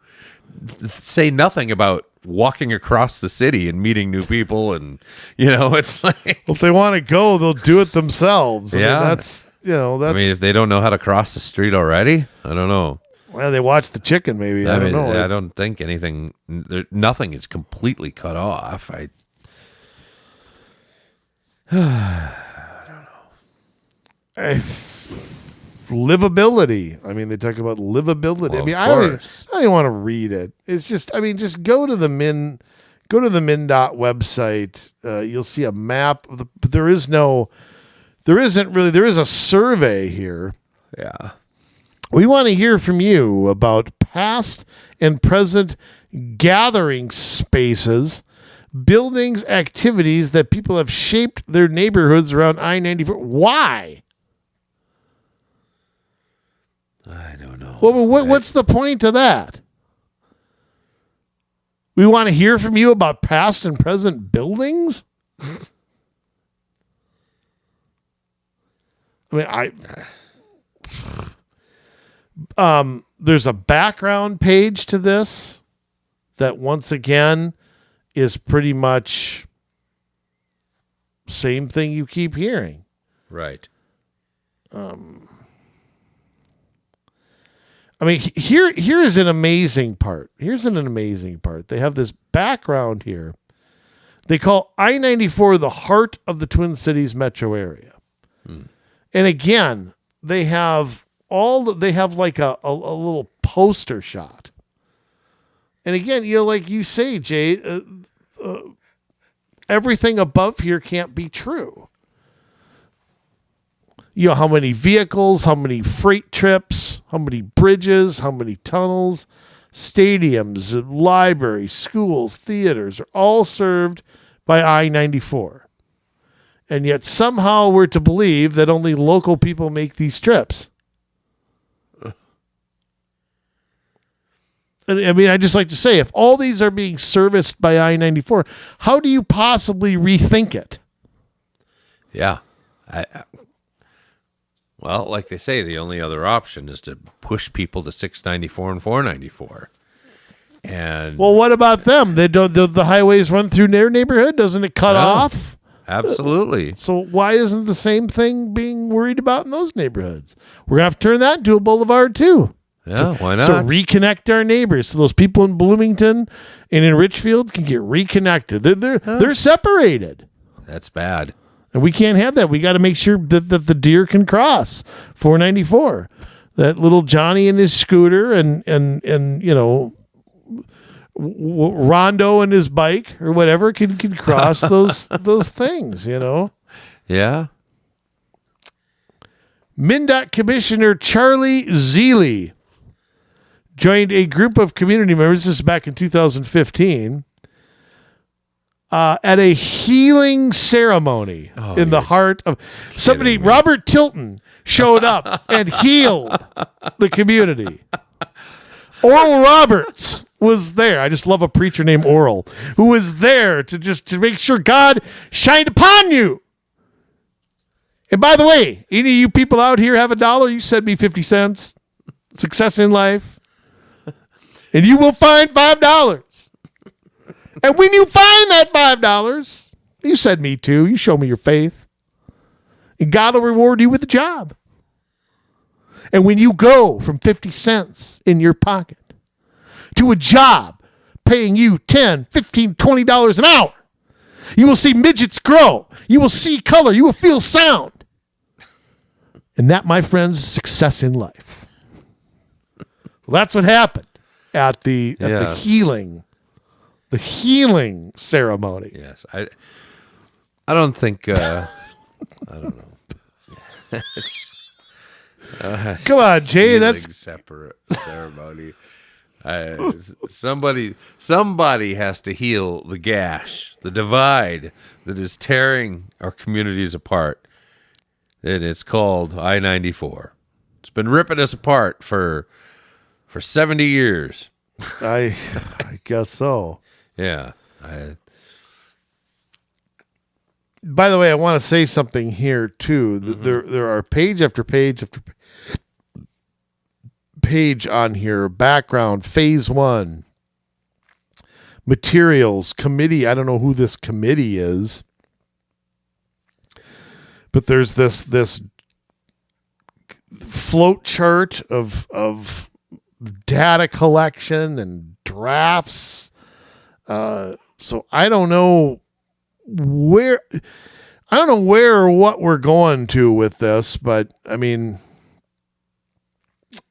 Say nothing about walking across the city and meeting new people, and it's like, Well, if they want to go, they'll do it themselves. Yeah. That's. if they don't know how to cross the street already, I don't know. Well, they watch the chicken, maybe. I don't know. I don't think nothing is completely cut off. Livability. I mean, they talk about livability. Well, I mean, of I don't course. even want to read it. It's just, just go to the MnDOT website. You'll see a map of but there is a survey here. Yeah. We want to hear from you about past and present gathering spaces, buildings, activities that people have shaped their neighborhoods around I-94. Why? I don't know. Well, what's the point of that? We want to hear from you about past and present buildings? There's a background page to this that once again is pretty much same thing you keep hearing. Right. Here is an amazing part. Here's an amazing part. They have this background here. They call I-94 the heart of the Twin Cities metro area. And again, they have like a little poster shot And again, like you say, Jay, everything above here can't be true. How many vehicles, how many freight trips, how many bridges, how many tunnels, stadiums, libraries, schools, theaters are all served by I-94. And yet somehow we're to believe that only local people make these trips. And I mean, I just like to say, if all these are being serviced by I-94, how do you possibly rethink it? Yeah. Well, like they say, the only other option is to push people to 694 and 494. And well, what about them? They don't. The highways run through their neighborhood. Doesn't it cut off? Absolutely. So why isn't the same thing being worried about in those neighborhoods? We're gonna have to turn that into a boulevard too. Yeah, why not? So reconnect our neighbors, so those people in Bloomington and in Richfield can get reconnected. They're separated. That's bad. And we can't have that. We got to make sure that the deer can cross 494. That little Johnny and his scooter and Rondo and his bike or whatever can cross those things, Yeah. MnDOT Commissioner Charlie Zeeley joined a group of community members, this is back in 2015, at a healing ceremony in the heart of somebody. Robert Tilton showed up and healed the community. Oral Roberts was there. I just love a preacher named Oral who was there to make sure God shined upon you. And by the way, any of you people out here have $1, you send me 50 cents. Success in life. And you will find $5. And when you find that $5, you send me $2. You show me your faith. And God will reward you with a job. And when you go from 50 cents in your pocket to a job paying you $10, $15, $20 an hour, you will see midgets grow. You will see color. You will feel sound. And that, my friends, is success in life. Well, that's what happened at the healing ceremony. Yes, I don't think. I don't know. Come on, Jay. That's separate ceremony. Somebody has to heal the gash, the divide that is tearing our communities apart. And it's called I-94. It's been ripping us apart for 70 years. I guess so. Yeah. By the way, I want to say something here too. There are page after page after page on here. Background, phase 1, materials, committee. I don't know who this committee is, but there's this float chart of data collection and drafts. So I don't know where or what we're going to with this, but I mean,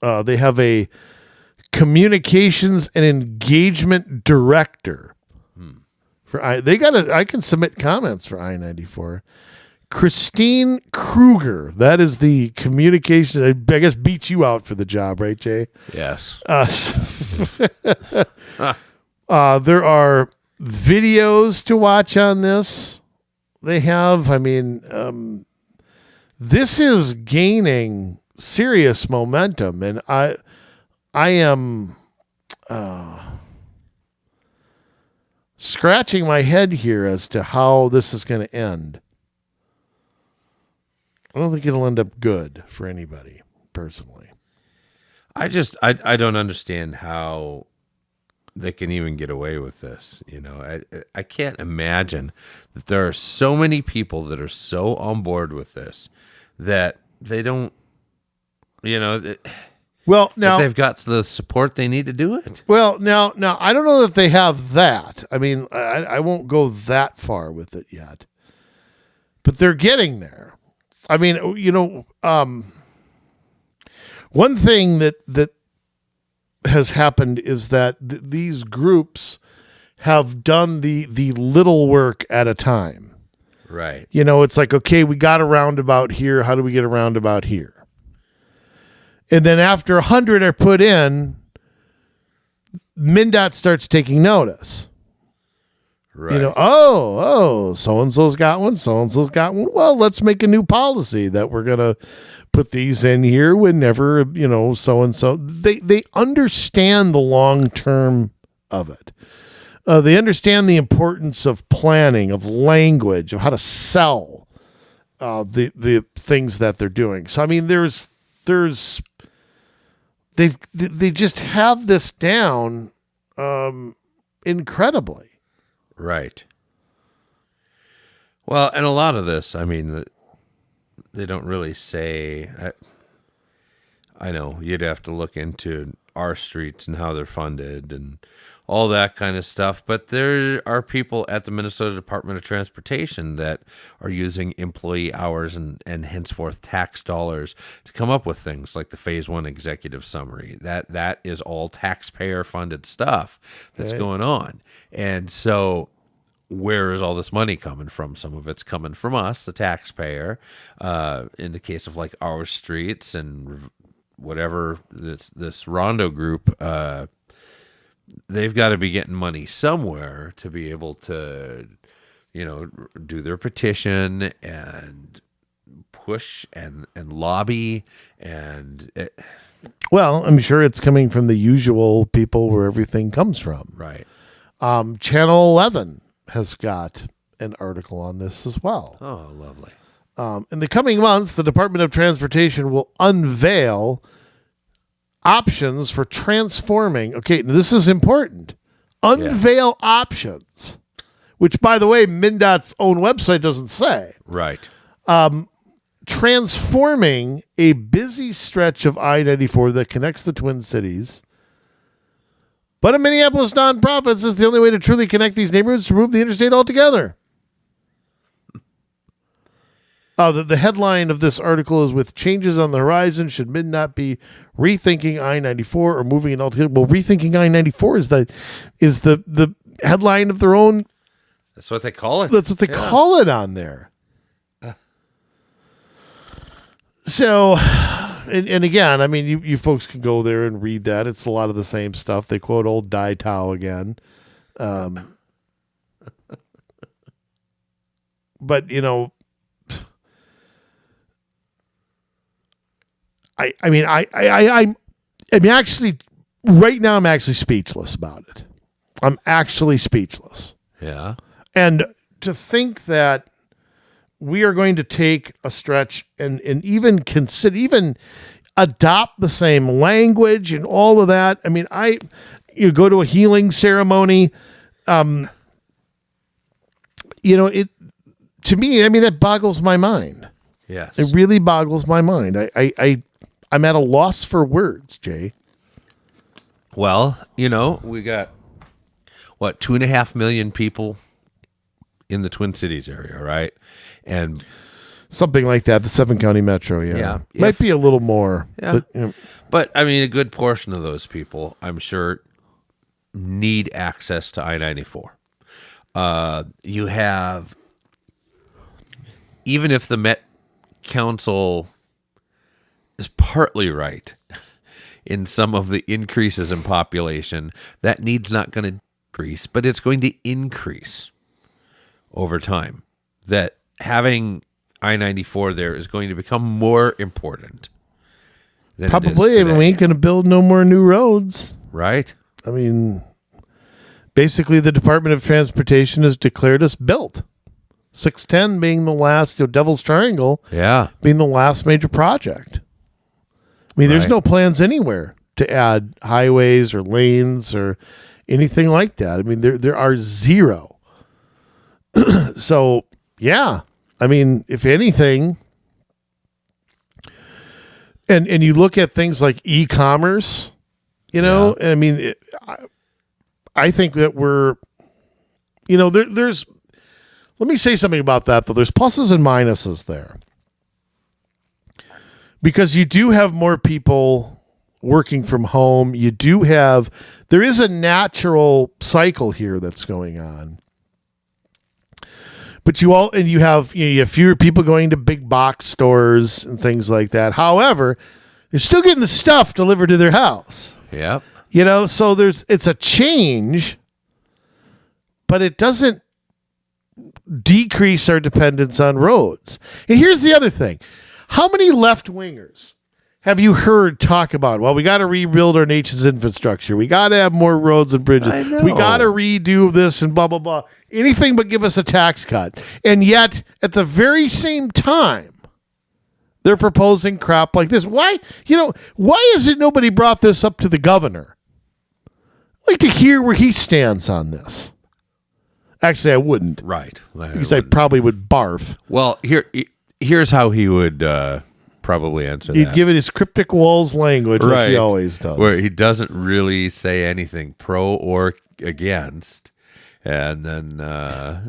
they have a communications and engagement director. I can submit comments for I-94. Christine Kruger, that is the communications. I guess beat you out for the job, right, Jay? Yes. There are videos to watch on this. They have, this is gaining serious momentum, and I am scratching my head here as to how this is going to end. I don't think it'll end up good for anybody, personally. I don't understand how they can even get away with this. I can't imagine that there are so many people that are so on board with this that they don't, well, now they've got the support they need to do it. Well, now I don't know that they have that. I mean, I won't go that far with it yet, but they're getting there. I mean, one thing that has happened is that these groups have done the little work at a time. Right. You know, it's like, okay, we got a roundabout here. How do we get a roundabout here? And then after 100 are put in, MnDOT starts taking notice. Right. You know, so-and-so's got one, so-and-so's got one. Well, let's make a new policy that we're going to put these in here whenever, you know, so-and-so. They understand the long term of it. They understand the importance of planning, of language, of how to sell the things that they're doing. So, I mean, they just have this down incredibly. Right. Well, and a lot of this, I mean, they don't really say. I know you'd have to look into our streets and how they're funded and all that kind of stuff. But there are people at the Minnesota Department of Transportation that are using employee hours and henceforth tax dollars to come up with things like the Phase 1 executive summary. That is all taxpayer funded stuff that's going on. And so where is all this money coming from? Some of it's coming from us, the taxpayer, in the case of like our streets and whatever this Rondo group, they've got to be getting money somewhere to be able to, you know, do their petition and push and lobby and well, I'm sure it's coming from the usual people where everything comes from. Right. Channel 11 has got an article on this as well. Oh, lovely. In the coming months, the Department of Transportation will unveil options for transforming. Okay, this is important. Unveil options, which, by the way, MnDOT's own website doesn't say. Right. Transforming a busy stretch of I-94 that connects the Twin Cities. But a Minneapolis nonprofit says the only way to truly connect these neighborhoods is to remove the interstate altogether. The headline of this article is, with changes on the horizon, should MnDOT be rethinking I-94 or moving it altogether? Well, rethinking I-94 is the headline of their own. That's what they call it. That's what they call it on there. So, and again, I mean, you folks can go there and read that. It's a lot of the same stuff. They quote old Dai Tao again. But, you know, I mean, I'm actually, right now I'm actually speechless about it. I'm actually speechless. Yeah. And to think that we are going to take a stretch and even consider, even adopt the same language and all of that. I mean, you go to a healing ceremony, you know, to me, I mean, that boggles my mind. Yes. It really boggles my mind. I'm at a loss for words, Jay. Well, you know, we got, 2.5 million people in the Twin Cities area, right? And something like that, the 7-county metro, yeah. Might be a little more. Yeah. But, you know. But, I mean, a good portion of those people, I'm sure, need access to I-94. You have, even if the Met Council is partly right in some of the increases in population, that need's not going to decrease, but it's going to increase over time. That having I-94 there is going to become more important than probably. it is today. We ain't going to build no more new roads. Right. I mean, basically the Department of Transportation has declared us built. 610 being the last, Devil's Triangle being the last major project. I mean, there's no plans anywhere to add highways or lanes or anything like that. I mean, there are zero. So, yeah. I mean, if anything, and you look at things like e-commerce, you know, I mean, I think that we're, you know, there's, let me say something about that, though. There's pluses and minuses there. Because you do have more people working from home. There is a natural cycle here that's going on. But you have fewer people going to big box stores and things like that. However, they're still getting the stuff delivered to their house. Yep. So it's a change, but it doesn't decrease our dependence on roads. And here's the other thing. How many left-wingers have you heard talk about, well, we got to rebuild our nation's infrastructure. We got to have more roads and bridges. I know. We got to redo this and blah, blah, blah. Anything but give us a tax cut. And yet, at the very same time, they're proposing crap like this. Why isn't nobody brought this up to the governor? I'd like to hear where he stands on this. Actually, I wouldn't. Right. Because I probably would barf. Well, here's how he would probably answer that. He'd give it his cryptic walls language like he always does. Where he doesn't really say anything pro or against. And then, How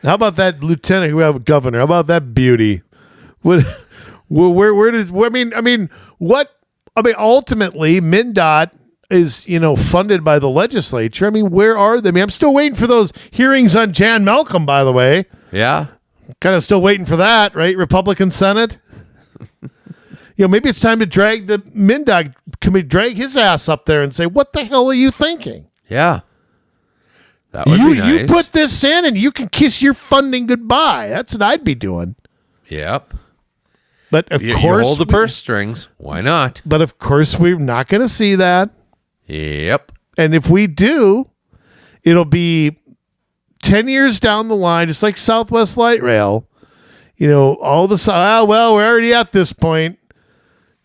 about that lieutenant who have a governor? How about that beauty? Ultimately, MnDOT is, funded by the legislature. Where are they? I'm still waiting for those hearings on Jan Malcolm, by the way. Yeah. Kind of still waiting for that, right? Republican Senate. Maybe it's time to drag the MnDOT committee, drag his ass up there and say, what the hell are you thinking? Yeah. That would be nice. You put this in and you can kiss your funding goodbye. That's what I'd be doing. Yep. But of course, you hold the purse strings. Why not? But of course, we're not going to see that. Yep. And if we do, it'll be 10 years down the line, just like Southwest Light Rail. All of a sudden, we're already at this point.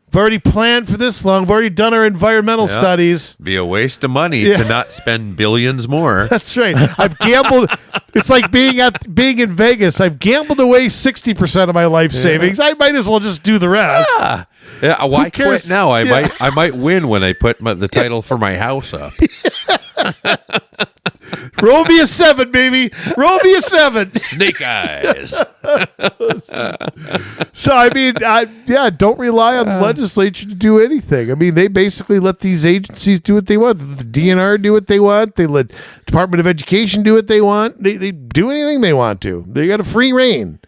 We've already planned for this long. We've already done our environmental studies. Be a waste of money to not spend billions more. That's right. I've gambled. It's like being in Vegas. I've gambled away 60% of my life savings. I might as well just do the rest. Yeah. Why quit now? I might win when I put the title for my house up. Roll me a 7, baby. Roll me a 7. Snake eyes. So, don't rely on the legislature to do anything. They basically let these agencies do what they want. The DNR do what they want. They let Department of Education do what they want. They do anything they want to. They got a free reign.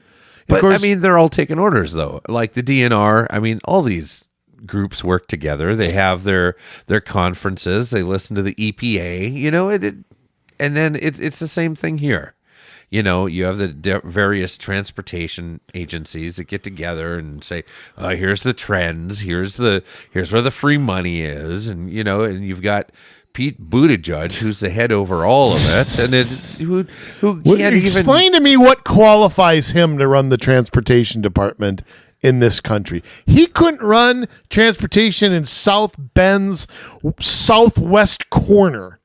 But, of course, they're all taking orders, though. Like the DNR, all these groups work together. They have their conferences. They listen to the EPA. And then it's the same thing here. You have the various transportation agencies that get together and say, here's the trends, here's where the free money is, and and you've got Pete Buttigieg, who's the head over all of it, and who can't explain to me what qualifies him to run the transportation department in this country. He couldn't run transportation in South Bend's southwest corner.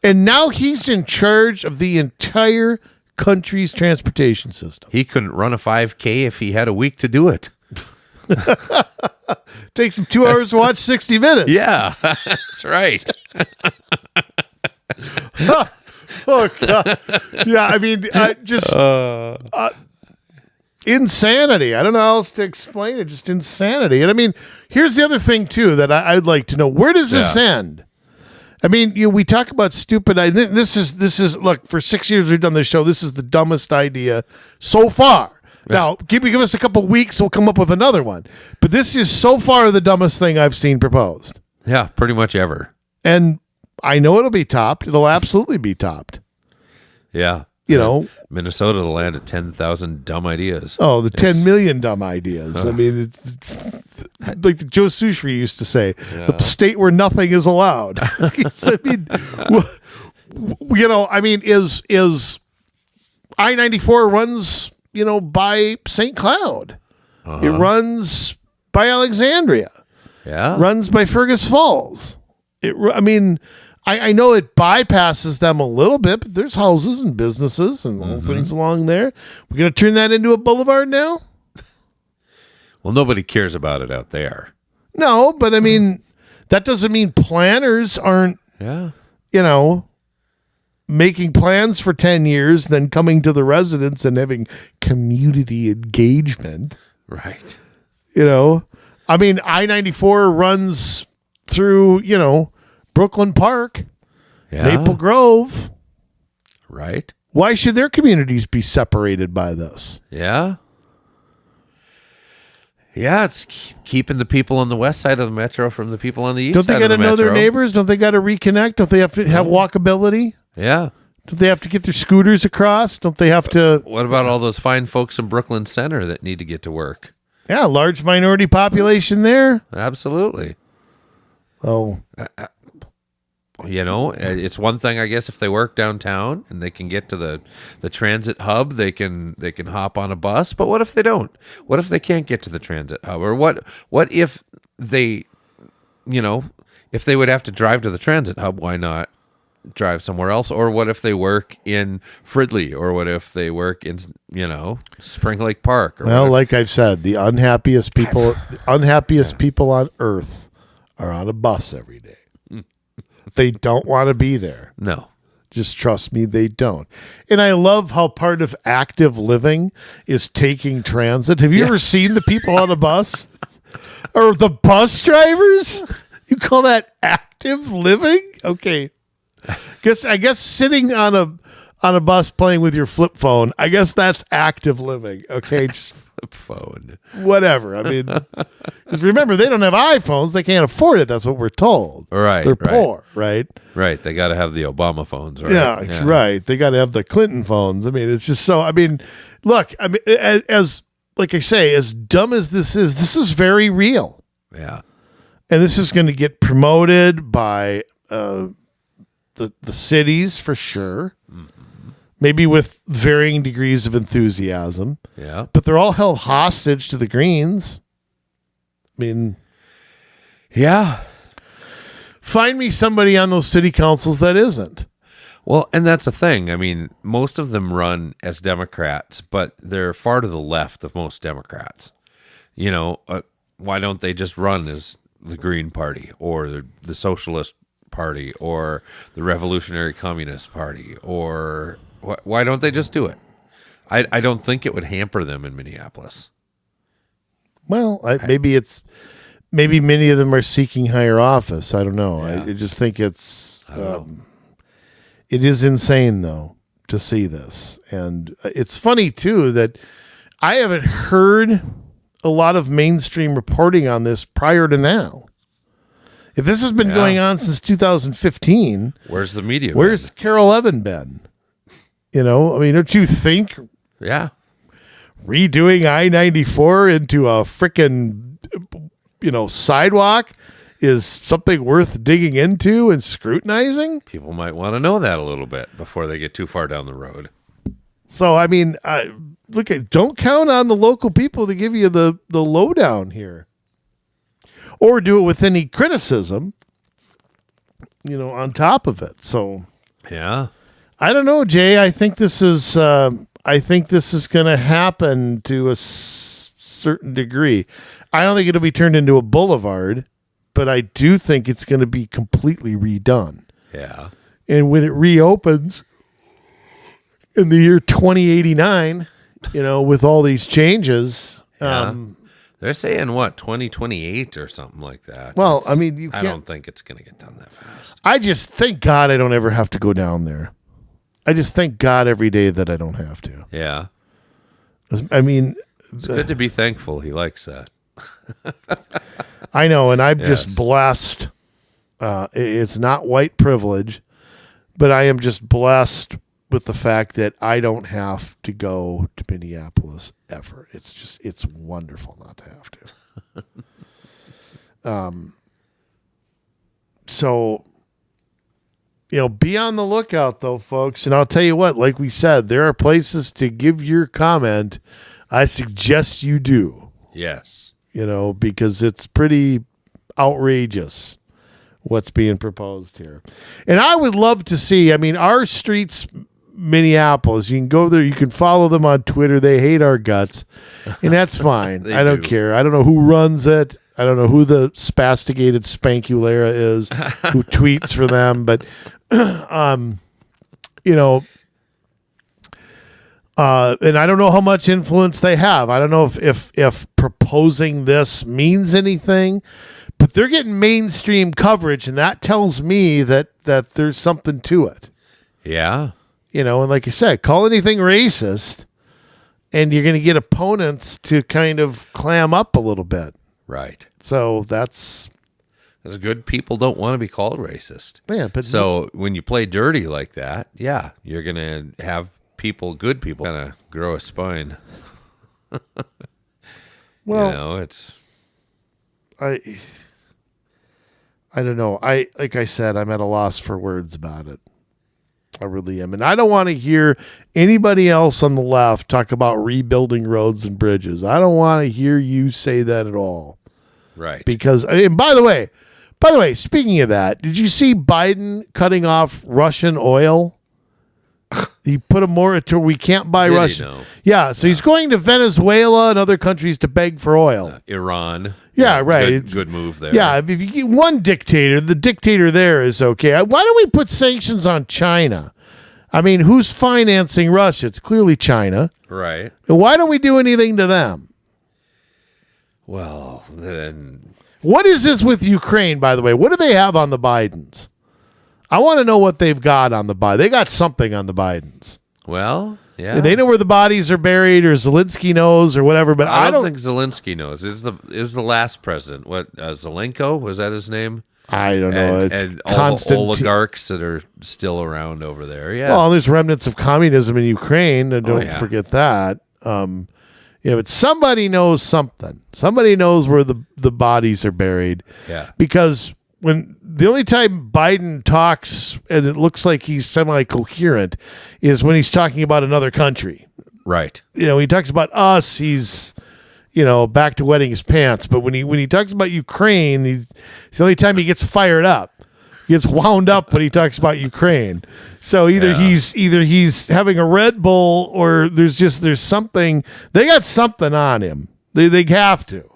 And now he's in charge of the entire country's transportation system. He couldn't run a 5K if he had a week to do it. Takes him 2 hours to watch 60 Minutes. Yeah, that's right. Oh, God. Yeah, insanity. I don't know how else to explain it. Just insanity. And here's the other thing, too, that I'd like to know. Where does this end? We talk about stupid ideas. This is look, for 6 years we've done this show. This is the dumbest idea so far. Yeah. Now, give us a couple weeks, we'll come up with another one. But this is so far the dumbest thing I've seen proposed. Yeah, pretty much ever. And I know it'll be topped. It'll absolutely be topped. Yeah. Minnesota, the land of 10,000 dumb ideas. Oh, the 10 million dumb ideas. It's like the Joe Souchery used to say, the state where nothing is allowed. Is I-94 runs, by St. Cloud. It runs by Alexandria. Yeah. Runs by Fergus Falls. I know it bypasses them a little bit, but there's houses and businesses and all things along there. We're going to turn that into a boulevard now? Well, nobody cares about it out there. No, but that doesn't mean planners aren't, making plans for 10 years, then coming to the residents and having community engagement. Right. I mean, I-94 runs through, Brooklyn Park, Maple Grove. Right. Why should their communities be separated by this? Yeah. Yeah, it's keeping the people on the west side of the metro from the people on the east side of the metro. Don't they got to know their neighbors? Don't they got to reconnect? Don't they have to have walkability? Yeah. Don't they have to get their scooters across? Don't they have to... What about all those fine folks in Brooklyn Center that need to get to work? Yeah, large minority population there. Absolutely. Oh. It's one thing, I guess, if they work downtown and they can get to the transit hub, they can hop on a bus. But what if they don't? What if they can't get to the transit hub? Or what if they, if they would have to drive to the transit hub, why not drive somewhere else? Or what if they work in Fridley? Or what if they work in, Spring Lake Park? Or whatever? Like I've said, the unhappiest people on earth are on a bus every day. They don't want to be there. No. Just trust me, they don't. And I love how part of active living is taking transit. Have you ever seen the people on a bus? Or the bus drivers? You call that active living? Okay. I guess sitting on a bus playing with your flip phone, I guess that's active living. Okay. Just flip phone. Whatever. I mean, because remember, they don't have iPhones. They can't afford it. That's what we're told. Right. They're poor, right? Right. They got to have the Obama phones, right? Yeah, it's right. They got to have the Clinton phones. I mean, it's just so, look, as like I say, as dumb as this is very real. Yeah. And this is going to get promoted by the cities for sure. Mm-hmm. Maybe with varying degrees of enthusiasm. Yeah. But they're all held hostage to the Greens. I mean, yeah. Find me somebody on those city councils that isn't. Well, and that's the thing. I mean, most of them run as Democrats, but they're far to the left of most Democrats. Why don't they just run as the Green Party or the Socialist Party or the Revolutionary Communist Party? Or why don't they just do it? I don't think it would hamper them in Minneapolis. Well, maybe many of them are seeking higher office. I don't know. Yeah. I just think it is insane, though, to see this. And it's funny, too, that I haven't heard a lot of mainstream reporting on this prior to now. If this has been going on since 2015, where's the media? Where's Carol Evan been? Don't you think? Yeah. Redoing I-94 into a frickin', sidewalk is something worth digging into and scrutinizing? People might want to know that a little bit before they get too far down the road. So, don't count on the local people to give you the lowdown here. Or do it with any criticism, on top of it. So, yeah. I don't know, Jay. I think this is going to happen to a certain degree. I don't think it'll be turned into a boulevard, but I do think it's going to be completely redone. Yeah. And when it reopens in the year 2089, with all these changes, they're saying 2028 or something like that. Well, I don't think it's going to get done that fast. I just thank God I don't ever have to go down there. I just thank God every day that I don't have to. Yeah. It's good to be thankful. He likes that. I know, and I'm just blessed. It's not white privilege, but I am just blessed with the fact that I don't have to go to Minneapolis ever. It's wonderful not to have to. So, be on the lookout, though, folks. And I'll tell you what, like we said, there are places to give your comment. I suggest you do. Yes. Because it's pretty outrageous what's being proposed here. And I would love to see, our streets, Minneapolis, you can go there, you can follow them on Twitter. They hate our guts, and that's fine. I don't care. I don't know who runs it. I don't know who the spasticated Spankulera is who tweets for them, but And I don't know how much influence they have. I don't know if proposing this means anything, but they're getting mainstream coverage, and that tells me that there's something to it. Yeah. And like you said, call anything racist, and you're going to get opponents to kind of clam up a little bit. Right. So that's good. People don't want to be called racist. Yeah, but so when you play dirty like that, yeah, you're going to have good people, kind of grow a spine. Well, it's... I don't know. Like I said, I'm at a loss for words about it. I really am. And I don't want to hear anybody else on the left talk about rebuilding roads and bridges. I don't want to hear you say that at all. Right. Because, and by the way, speaking of that, did you see Biden cutting off Russian oil? He put a moratorium. We can't buy Russian. Yeah. So he's going to Venezuela and other countries to beg for oil. Iran. Yeah, right. Good move there. Yeah, if you get one dictator, the dictator there is okay. Why don't we put sanctions on China? I mean, who's financing Russia? It's clearly China. Right. And why don't we do anything to them? Well, then... What is this with Ukraine, by the way? What do they have on the Bidens? I want to know what they've got on the Biden. They got something on the Bidens. Well... Yeah, they know where the bodies are buried, or Zelensky knows, or whatever. But I don't think Zelensky knows. It was the last president. What Zelenko, was that his name? I don't know. And all the oligarchs that are still around over there. Yeah. Well, there's remnants of communism in Ukraine. And don't forget that. But somebody knows something. Somebody knows where the bodies are buried. Yeah. Because when the only time Biden talks and it looks like he's semi-coherent is when he's talking about another country. Right. When he talks about us, he's back to wetting his pants. But when he talks about Ukraine, it's the only time he gets fired up. He gets wound up when he talks about Ukraine. So either he's having a Red Bull, or there's something. They got something on him. They have to.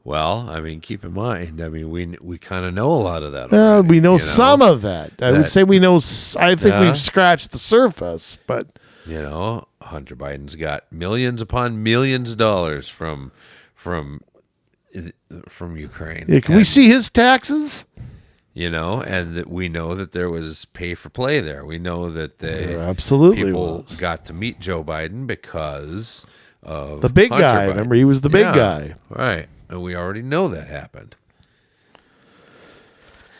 Well, I mean, keep in mind, we kind of know a lot of that already, we know some of it. I would say we know. I think we've scratched the surface, but Hunter Biden's got millions upon millions of dollars from Ukraine. Yeah, can we see his taxes? And that we know that there was pay for play there. We know that people got to meet Joe Biden because of the big Hunter guy. Biden. Remember, he was the big guy, right? And we already know that happened.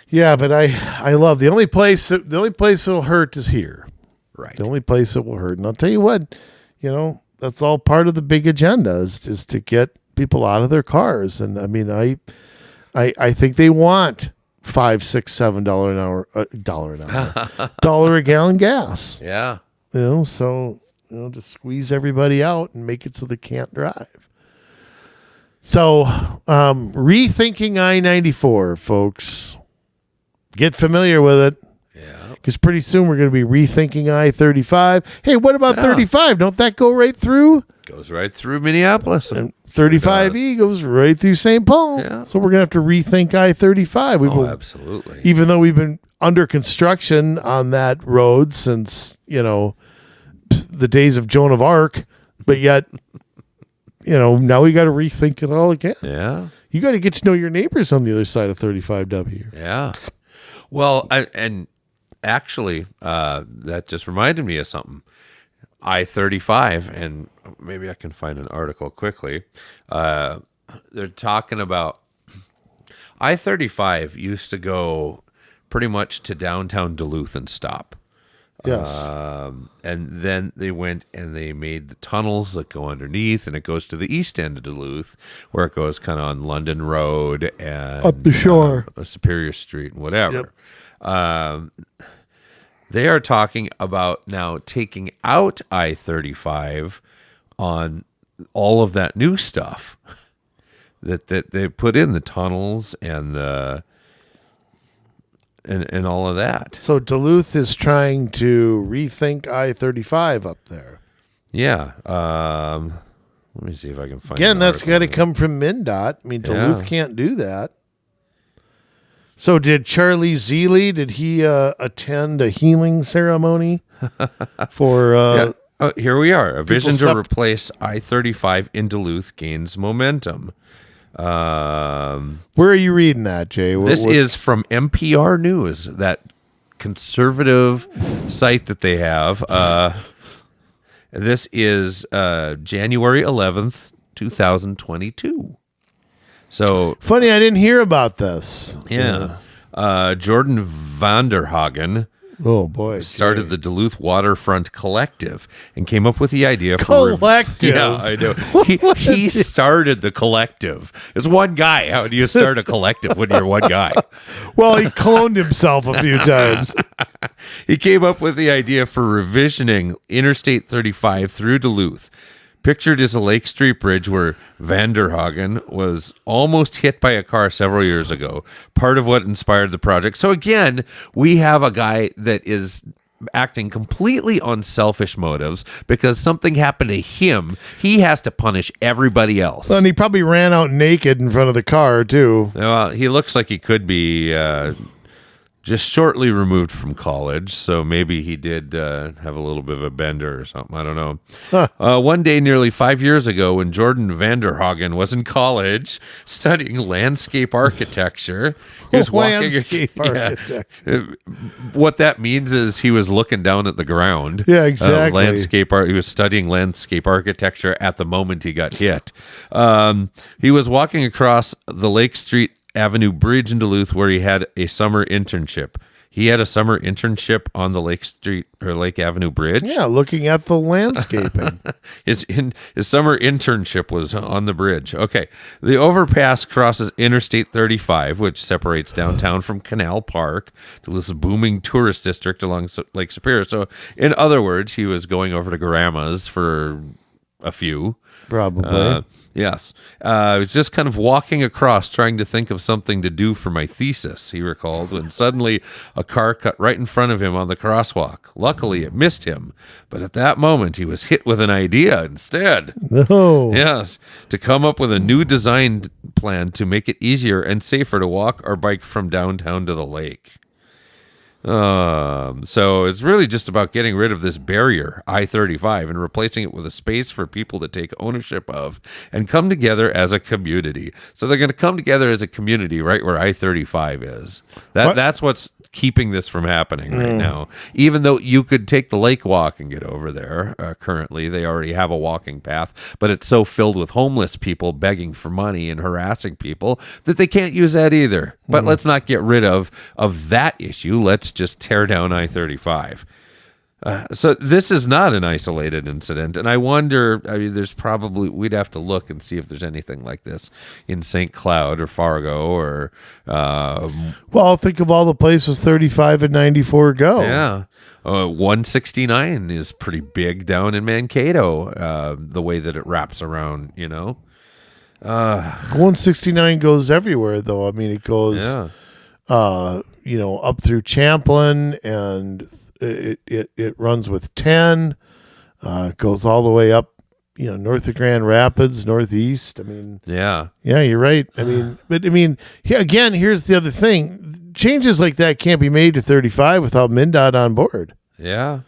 Yeah, but I love the only place that'll hurt is here. Right. The only place that will hurt. And I'll tell you what, that's all part of the big agenda is to get people out of their cars. And I mean, I think they want $5, $6, $7 dollar a gallon gas. Yeah. So just squeeze everybody out and make it so they can't drive. So, rethinking I-94, folks. Get familiar with it. Yeah. Because pretty soon we're going to be rethinking I-35. Hey, what about 35? Don't that go right through? Goes right through Minneapolis. And 35E goes right through St. Paul. Yeah. So we're going to have to rethink I-35. Absolutely. Even though we've been under construction on that road since, the days of Joan of Arc. But yet... now we got to rethink it all again. Yeah. You got to get to know your neighbors on the other side of 35W. Yeah. Well, and actually, that just reminded me of something. I-35, and maybe I can find an article quickly. They're talking about I-35 used to go pretty much to downtown Duluth and stop. Yes. And then they went and they made the tunnels that go underneath, and it goes to the east end of Duluth, where it goes kind of on London Road and up the shore, Superior Street, and whatever. Yep. They are talking about now taking out I-35 on all of that new stuff that they put in, the tunnels and the. And all of that. So Duluth is trying to rethink I-35 up there. Yeah. Let me see if I can find. Again, that's got to come from MnDOT. I mean, Duluth can't do that. So did Charlie Zealy? Did he attend a healing ceremony for Oh, here we are. A vision to sep- replace I-35 in Duluth gains momentum. Where are you reading that, Jay? This is from NPR News, that conservative site that they have. This is January 11th, 2022. So funny, I didn't hear about this. yeah. Jordan Vanderhagen Oh boy, started the Duluth Waterfront Collective and came up with the idea for Collective. Yeah, I know. He started the collective. It's one guy. How do you start a collective when you're one guy? Well, he cloned himself a few times. He came up with the idea for revisioning Interstate 35 through Duluth. Pictured is a Lake Street Bridge where Vanderhagen was almost hit by a car several years ago. Part of what inspired the project. So again, we have a guy that is acting completely on selfish motives because something happened to him. He has to punish everybody else. And he probably ran out naked in front of the car too. Well, he looks like he could be just shortly removed from college, so maybe he did have a little bit of a bender or something. I don't know. Huh. One day, nearly 5 years ago, when Jordan Vanderhagen was in college studying landscape architecture, he was Landscape architecture. What that means is he was looking down at the ground. Yeah, exactly. He was studying landscape architecture at the moment he got hit. He was walking across the Lake Street Avenue Bridge in Duluth where he had a summer internship. He had a summer internship on the Lake Street or Lake Avenue Bridge. Yeah, looking at the landscaping. His summer internship was on the bridge. Okay. The overpass crosses Interstate 35, which separates downtown from Canal Park to this booming tourist district along Lake Superior. So, in other words, he was going over to Grandma's for a few. Probably. Yes. I was just kind of walking across trying to think of something to do for my thesis, he recalled, when suddenly a car cut right in front of him on the crosswalk. Luckily, it missed him, but at that moment, he was hit with an idea instead. No. Yes, to come up with a new design plan to make it easier and safer to walk or bike from downtown to the lake. So it's really just about getting rid of this barrier, I-35, and replacing it with a space for people to take ownership of and come together as a community. So they're going to come together as a community right where I-35 is. That's what's keeping this from happening right now. Even though you could take the lake walk and get over there, currently they already have a walking path, but it's so filled with homeless people begging for money and harassing people that they can't use that either. But let's not get rid of that issue. Let's just tear down I-35. So this is not an isolated incident, and I wonder, we'd have to look and see if there's anything like this in St. Cloud or Fargo or... well, think of all the places 35 and 94 go. Yeah. 169 is pretty big down in Mankato, the way that it wraps around, 169 goes everywhere, though. I mean, it goes, up through Champlin, and it runs with 10. It goes all the way up, north of Grand Rapids, northeast. I mean, yeah, you're right. I mean, again, here's the other thing: changes like that can't be made to 35 without MnDOT on board. Yeah,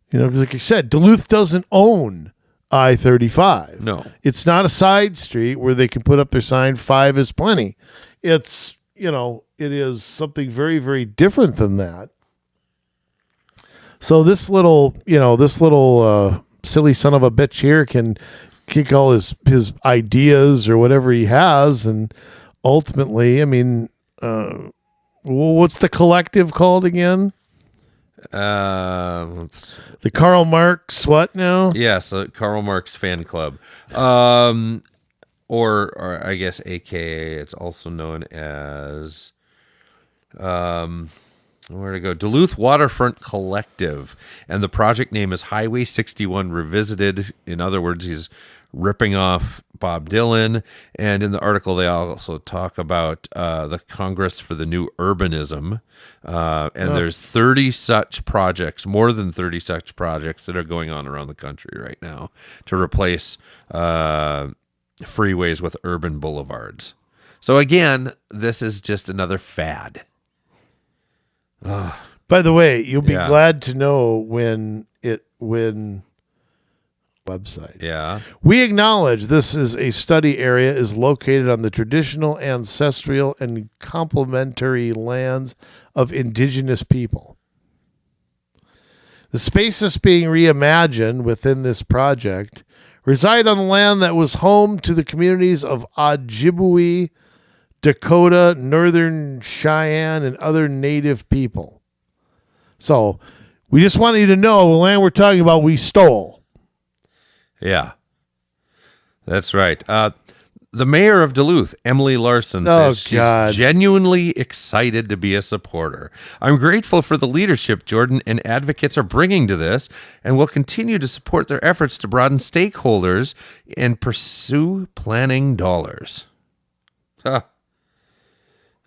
because like I said, Duluth doesn't own I-35. No, it's not a side street where they can put up their sign 5 is plenty. It's it is something very, very different than that. So this little silly son of a bitch here can kick all his ideas or whatever he has, and ultimately, I mean, what's the collective called again? The Karl Marx what now? Yes, Karl Marx fan club, or I guess AKA it's also known as where to go? Duluth Waterfront Collective, and the project name is Highway 61 Revisited. In other words, he's ripping off Bob Dylan. And in the article, they also talk about the Congress for the New Urbanism. There's 30 such projects, more than 30 such projects that are going on around the country right now to replace freeways with urban boulevards. So again, this is just another fad. By the way, you'll be glad to know when website. Yeah. We acknowledge this is a study area is located on the traditional, ancestral, and complementary lands of indigenous people. The spaces being reimagined within this project reside on the land that was home to the communities of Ojibwe, Dakota, Northern Cheyenne, and other native people. So we just want you to know the land we're talking about, we stole. Yeah. That's right. The mayor of Duluth, Emily Larson, says she's genuinely excited to be a supporter. I'm grateful for the leadership Jordan and advocates are bringing to this and will continue to support their efforts to broaden stakeholders and pursue planning dollars. Huh.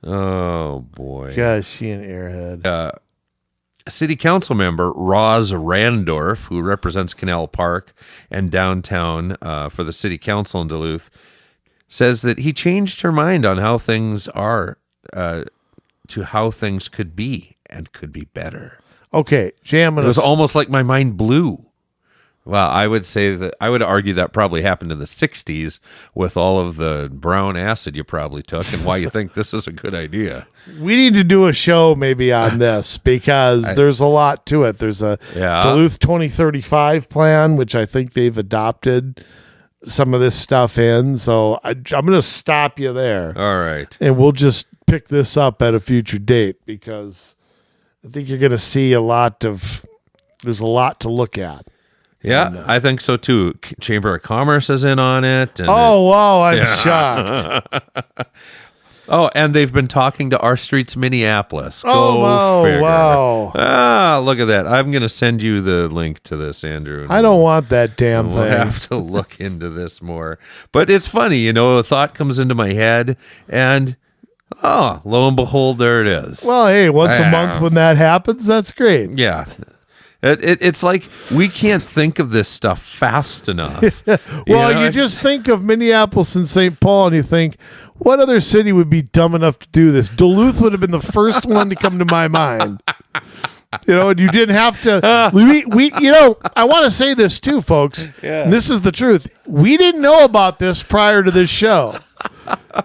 Oh, boy. Gosh, she an airhead. City Council member Roz Randorf, who represents Canal Park and downtown for the City Council in Duluth, says that he changed her mind on how things are to how things could be and could be better. Okay, Jay, it was almost like my mind blew. Well, I would say that I would argue that probably happened in the 60s with all of the brown acid you probably took and why you think this is a good idea. We need to do a show maybe on this because there's a lot to it. There's a Duluth 2035 plan, which I think they've adopted some of this stuff in. So I'm going to stop you there. All right. And we'll just pick this up at a future date because I think you're going to see there's a lot to look at. Yeah, I think so too. Chamber of Commerce is in on it. And wow, I'm shocked. Oh, and they've been talking to Our Streets Minneapolis. Wow. Look at that. I'm going to send you the link to this, Andrew. I don't want that damn thing. We'll have to look into this more. But it's funny, a thought comes into my head, and lo and behold, there it is. Well, hey, once a month when that happens, that's great. Yeah. It's like we can't think of this stuff fast enough. You just think of Minneapolis and St. Paul, and you think, what other city would be dumb enough to do this? Duluth would have been the first one to come to my mind. And you didn't have to. I want to say this too, folks. Yeah. And this is the truth. We didn't know about this prior to this show.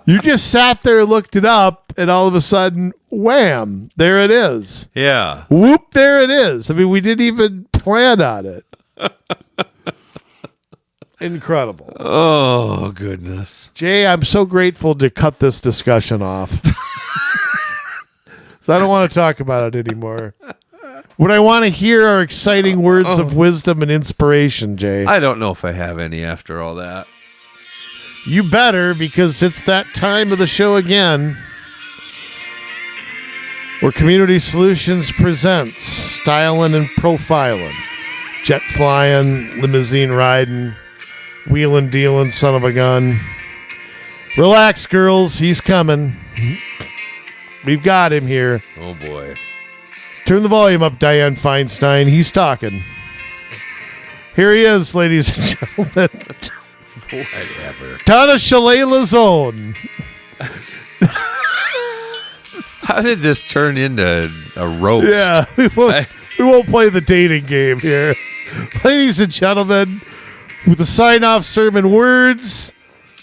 You just sat there, looked it up, and all of a sudden, wham, there it is. Yeah. Whoop, there it is. I mean, we didn't even plan on it. Incredible. Oh, goodness. Jay, I'm so grateful to cut this discussion off. So I don't want to talk about it anymore. What I want to hear are exciting words of wisdom and inspiration, Jay. I don't know if I have any after all that. You better, because it's that time of the show again where Community Solutions presents Styling and Profiling. Jet flying, limousine riding, wheeling dealing, son of a gun. Relax, girls. He's coming. We've got him here. Oh, boy. Turn the volume up, Diane Feinstein. He's talking. Here he is, ladies and gentlemen. Whatever. Tana Shalala's own. How did this turn into a roast? Yeah, we won't play the dating game here. Ladies and gentlemen, with the sign-off sermon words,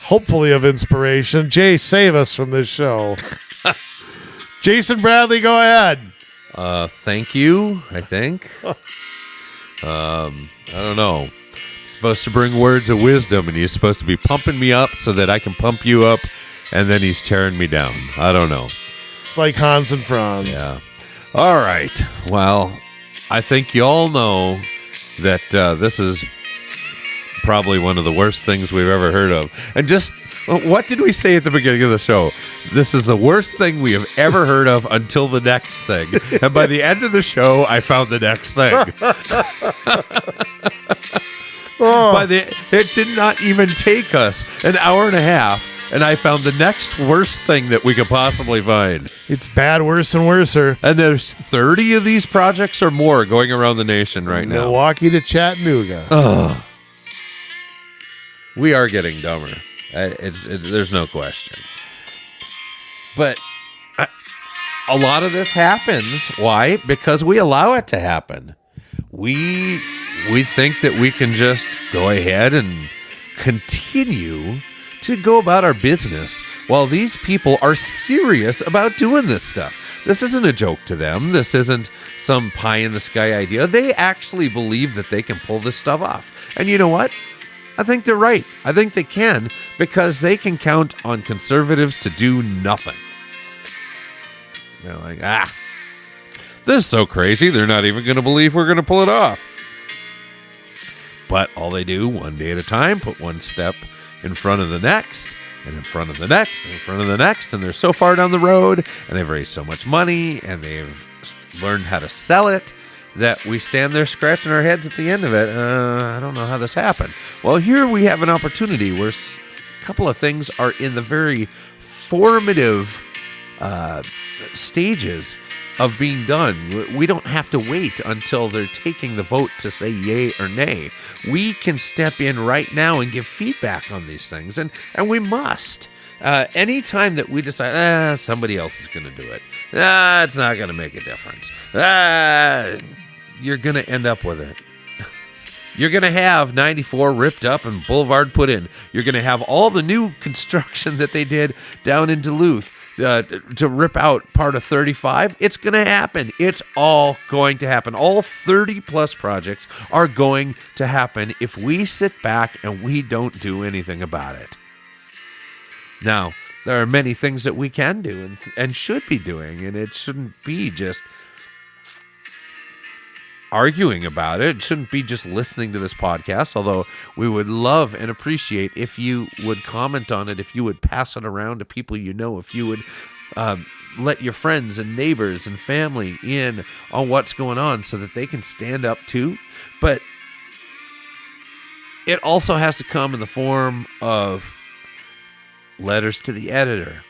hopefully of inspiration, Jay, save us from this show. Jason Bradley, go ahead. Thank you, I think. I don't know. Supposed to bring words of wisdom, and he's supposed to be pumping me up so that I can pump you up, and then he's tearing me down. I don't know. It's like Hans and Franz. Yeah. All right. Well, I think you all know that this is probably one of the worst things we've ever heard of. And just, what did we say at the beginning of the show? This is the worst thing we have ever heard of until the next thing. And by the end of the show, I found the next thing. It did not even take us an hour and a half, and I found the next worst thing that we could possibly find. It's bad, worse, and worser. And there's 30 of these projects or more going around the nation right now. Milwaukee to Chattanooga. We are getting dumber. There's no question. But a lot of this happens. Why? Because we allow it to happen. We we think that we can just go ahead and continue to go about our business while these people are serious about doing this stuff. This isn't a joke to them. This isn't some pie-in-the-sky idea. They actually believe that they can pull this stuff off. And you know what? I think they're right. I think they can, because they can count on conservatives to do nothing. They're like, this is so crazy, they're not even going to believe we're going to pull it off. But all they do, one day at a time, put one step in front of the next, and in front of the next, and in front of the next, and they're so far down the road, and they've raised so much money, and they've learned how to sell it, that we stand there scratching our heads at the end of it. I don't know how this happened. Well, here we have an opportunity where a couple of things are in the very formative stages of being done. We don't have to wait until they're taking the vote to say yay or nay. We can step in right now and give feedback on these things, and we must. Anytime that we decide, somebody else is going to do it, it's not going to make a difference, you're going to end up with it. You're going to have 94 ripped up and Boulevard put in. You're going to have all the new construction that they did down in Duluth to rip out part of 35. It's going to happen. It's all going to happen. All 30 plus projects are going to happen if we sit back and we don't do anything about it. Now, there are many things that we can do and should be doing, and it shouldn't be just arguing about it. It shouldn't be just listening to this podcast, although we would love and appreciate if you would comment on it, if you would pass it around to people you know, if you would let your friends and neighbors and family in on what's going on so that they can stand up too. But it also has to come in the form of letters to the editor,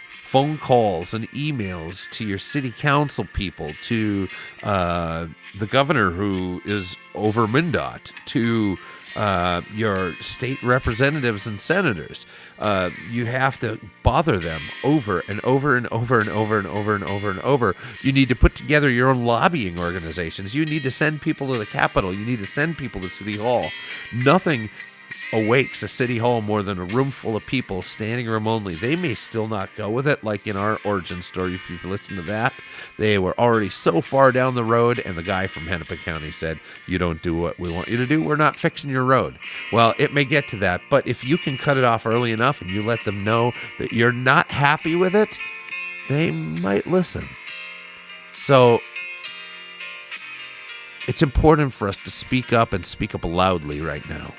phone calls and emails to your city council people, to the governor who is over MnDOT, to your state representatives and senators. You have to bother them over and over and over and over and over and over and over. You need to put together your own lobbying organizations. You need to send people to the Capitol. You need to send people to City Hall. Nothing awakes a city hall more than a room full of people standing room only. They may still not go with it, like in our origin story. If you've listened to that, they were already so far down the road, and the guy from Hennepin County said, you don't do what we want you to do, we're not fixing your road. Well, it may get to that, but if you can cut it off early enough and you let them know that you're not happy with it, they might listen. So it's important for us to speak up and speak up loudly right now,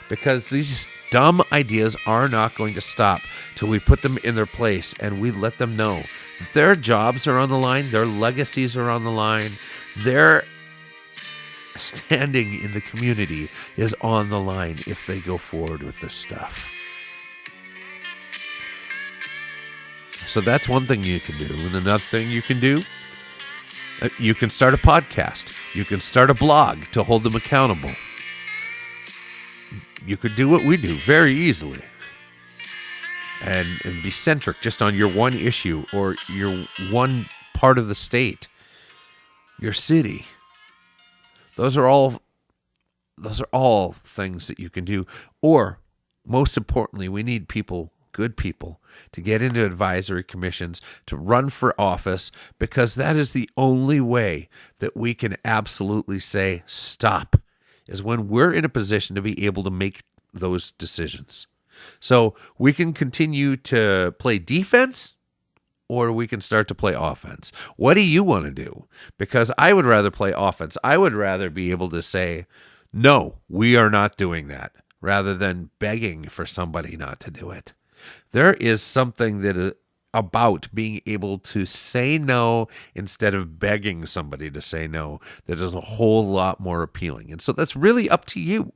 because these dumb ideas are not going to stop till we put them in their place and we let them know that their jobs are on the line, their legacies are on the line, their standing in the community is on the line if they go forward with this stuff. So that's one thing you can do. And another thing you can do, you can start a podcast. You can start a blog to hold them accountable. You could do what we do very easily and be centric just on your one issue or your one part of the state, your city. Those are all things that you can do. Or most importantly, we need people, good people, to get into advisory commissions, to run for office, because that is the only way that we can absolutely say stop, is when we're in a position to be able to make those decisions. So we can continue to play defense, or we can start to play offense. What do you want to do? Because I would rather play offense. I would rather be able to say, no, we are not doing that, rather than begging for somebody not to do it. There is something that is about being able to say no instead of begging somebody to say no that is a whole lot more appealing. And so that's really up to you.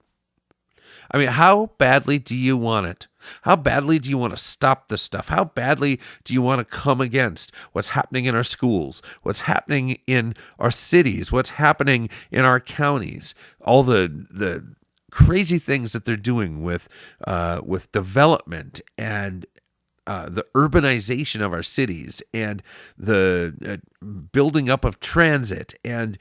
I mean, how badly do you want it? How badly do you want to stop this stuff? How badly do you want to come against what's happening in our schools, what's happening in our cities, what's happening in our counties, all the crazy things that they're doing with development and the urbanization of our cities and the building up of transit and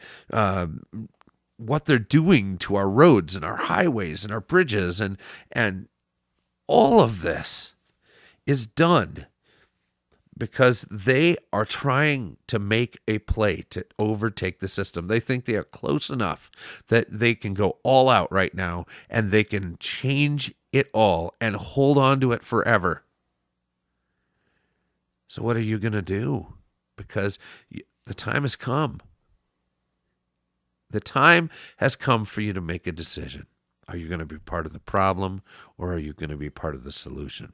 what they're doing to our roads and our highways and our bridges, and all of this is done because they are trying to make a play to overtake the system. They think they are close enough that they can go all out right now and they can change it all and hold on to it forever. So what are you going to do? Because the time has come. The time has come for you to make a decision. Are you going to be part of the problem, or are you going to be part of the solution?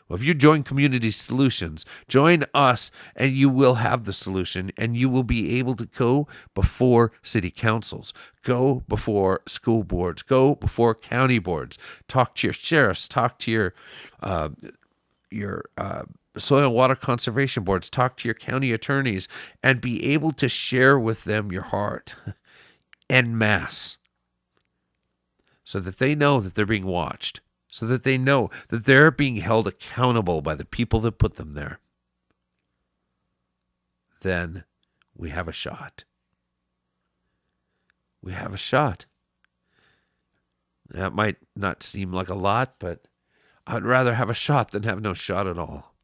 Well, if you join Community Solutions, join us and you will have the solution, and you will be able to go before city councils, go before school boards, go before county boards, talk to your sheriffs, talk to your soil and water conservation boards, talk to your county attorneys, and be able to share with them your heart en masse so that they know that they're being watched, so that they know that they're being held accountable by the people that put them there. Then we have a shot. We have a shot. That might not seem like a lot, but I'd rather have a shot than have no shot at all.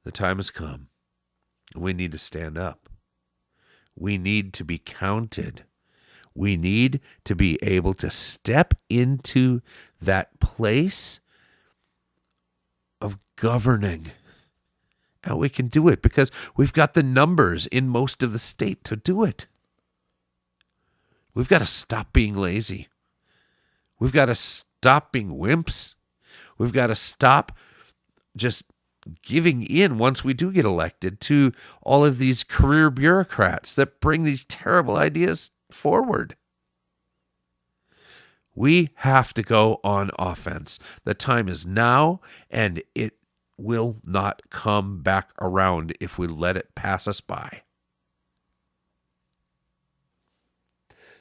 The time has come. We need to stand up. We need to be counted. We need to be able to step into that place of governing. And we can do it because we've got the numbers in most of the state to do it. We've got to stop being lazy. We've got to stop being wimps. We've got to stop just giving in once we do get elected to all of these career bureaucrats that bring these terrible ideas forward. We have to go on offense. The time is now, and it will not come back around if we let it pass us by.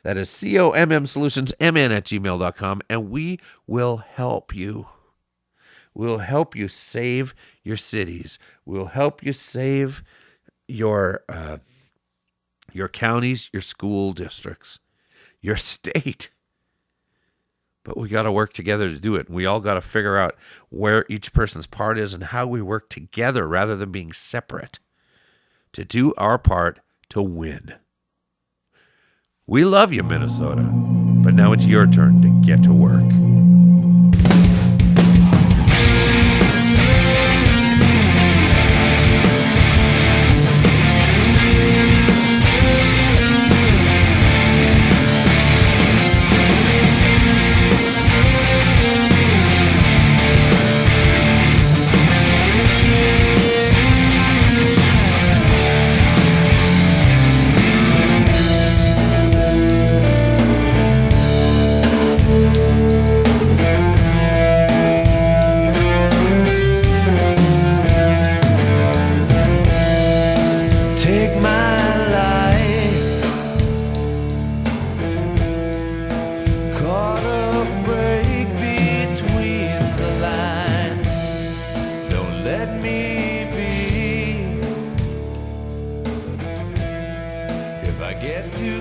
That is COMMSolutionsMN@gmail.com, and we will help you. We'll help you save your cities. We'll help you save your counties, your school districts, your state. But we got to work together to do it. And we all got to figure out where each person's part is and how we work together rather than being separate to do our part to win. We love you, Minnesota, but now it's your turn to get to work. Get to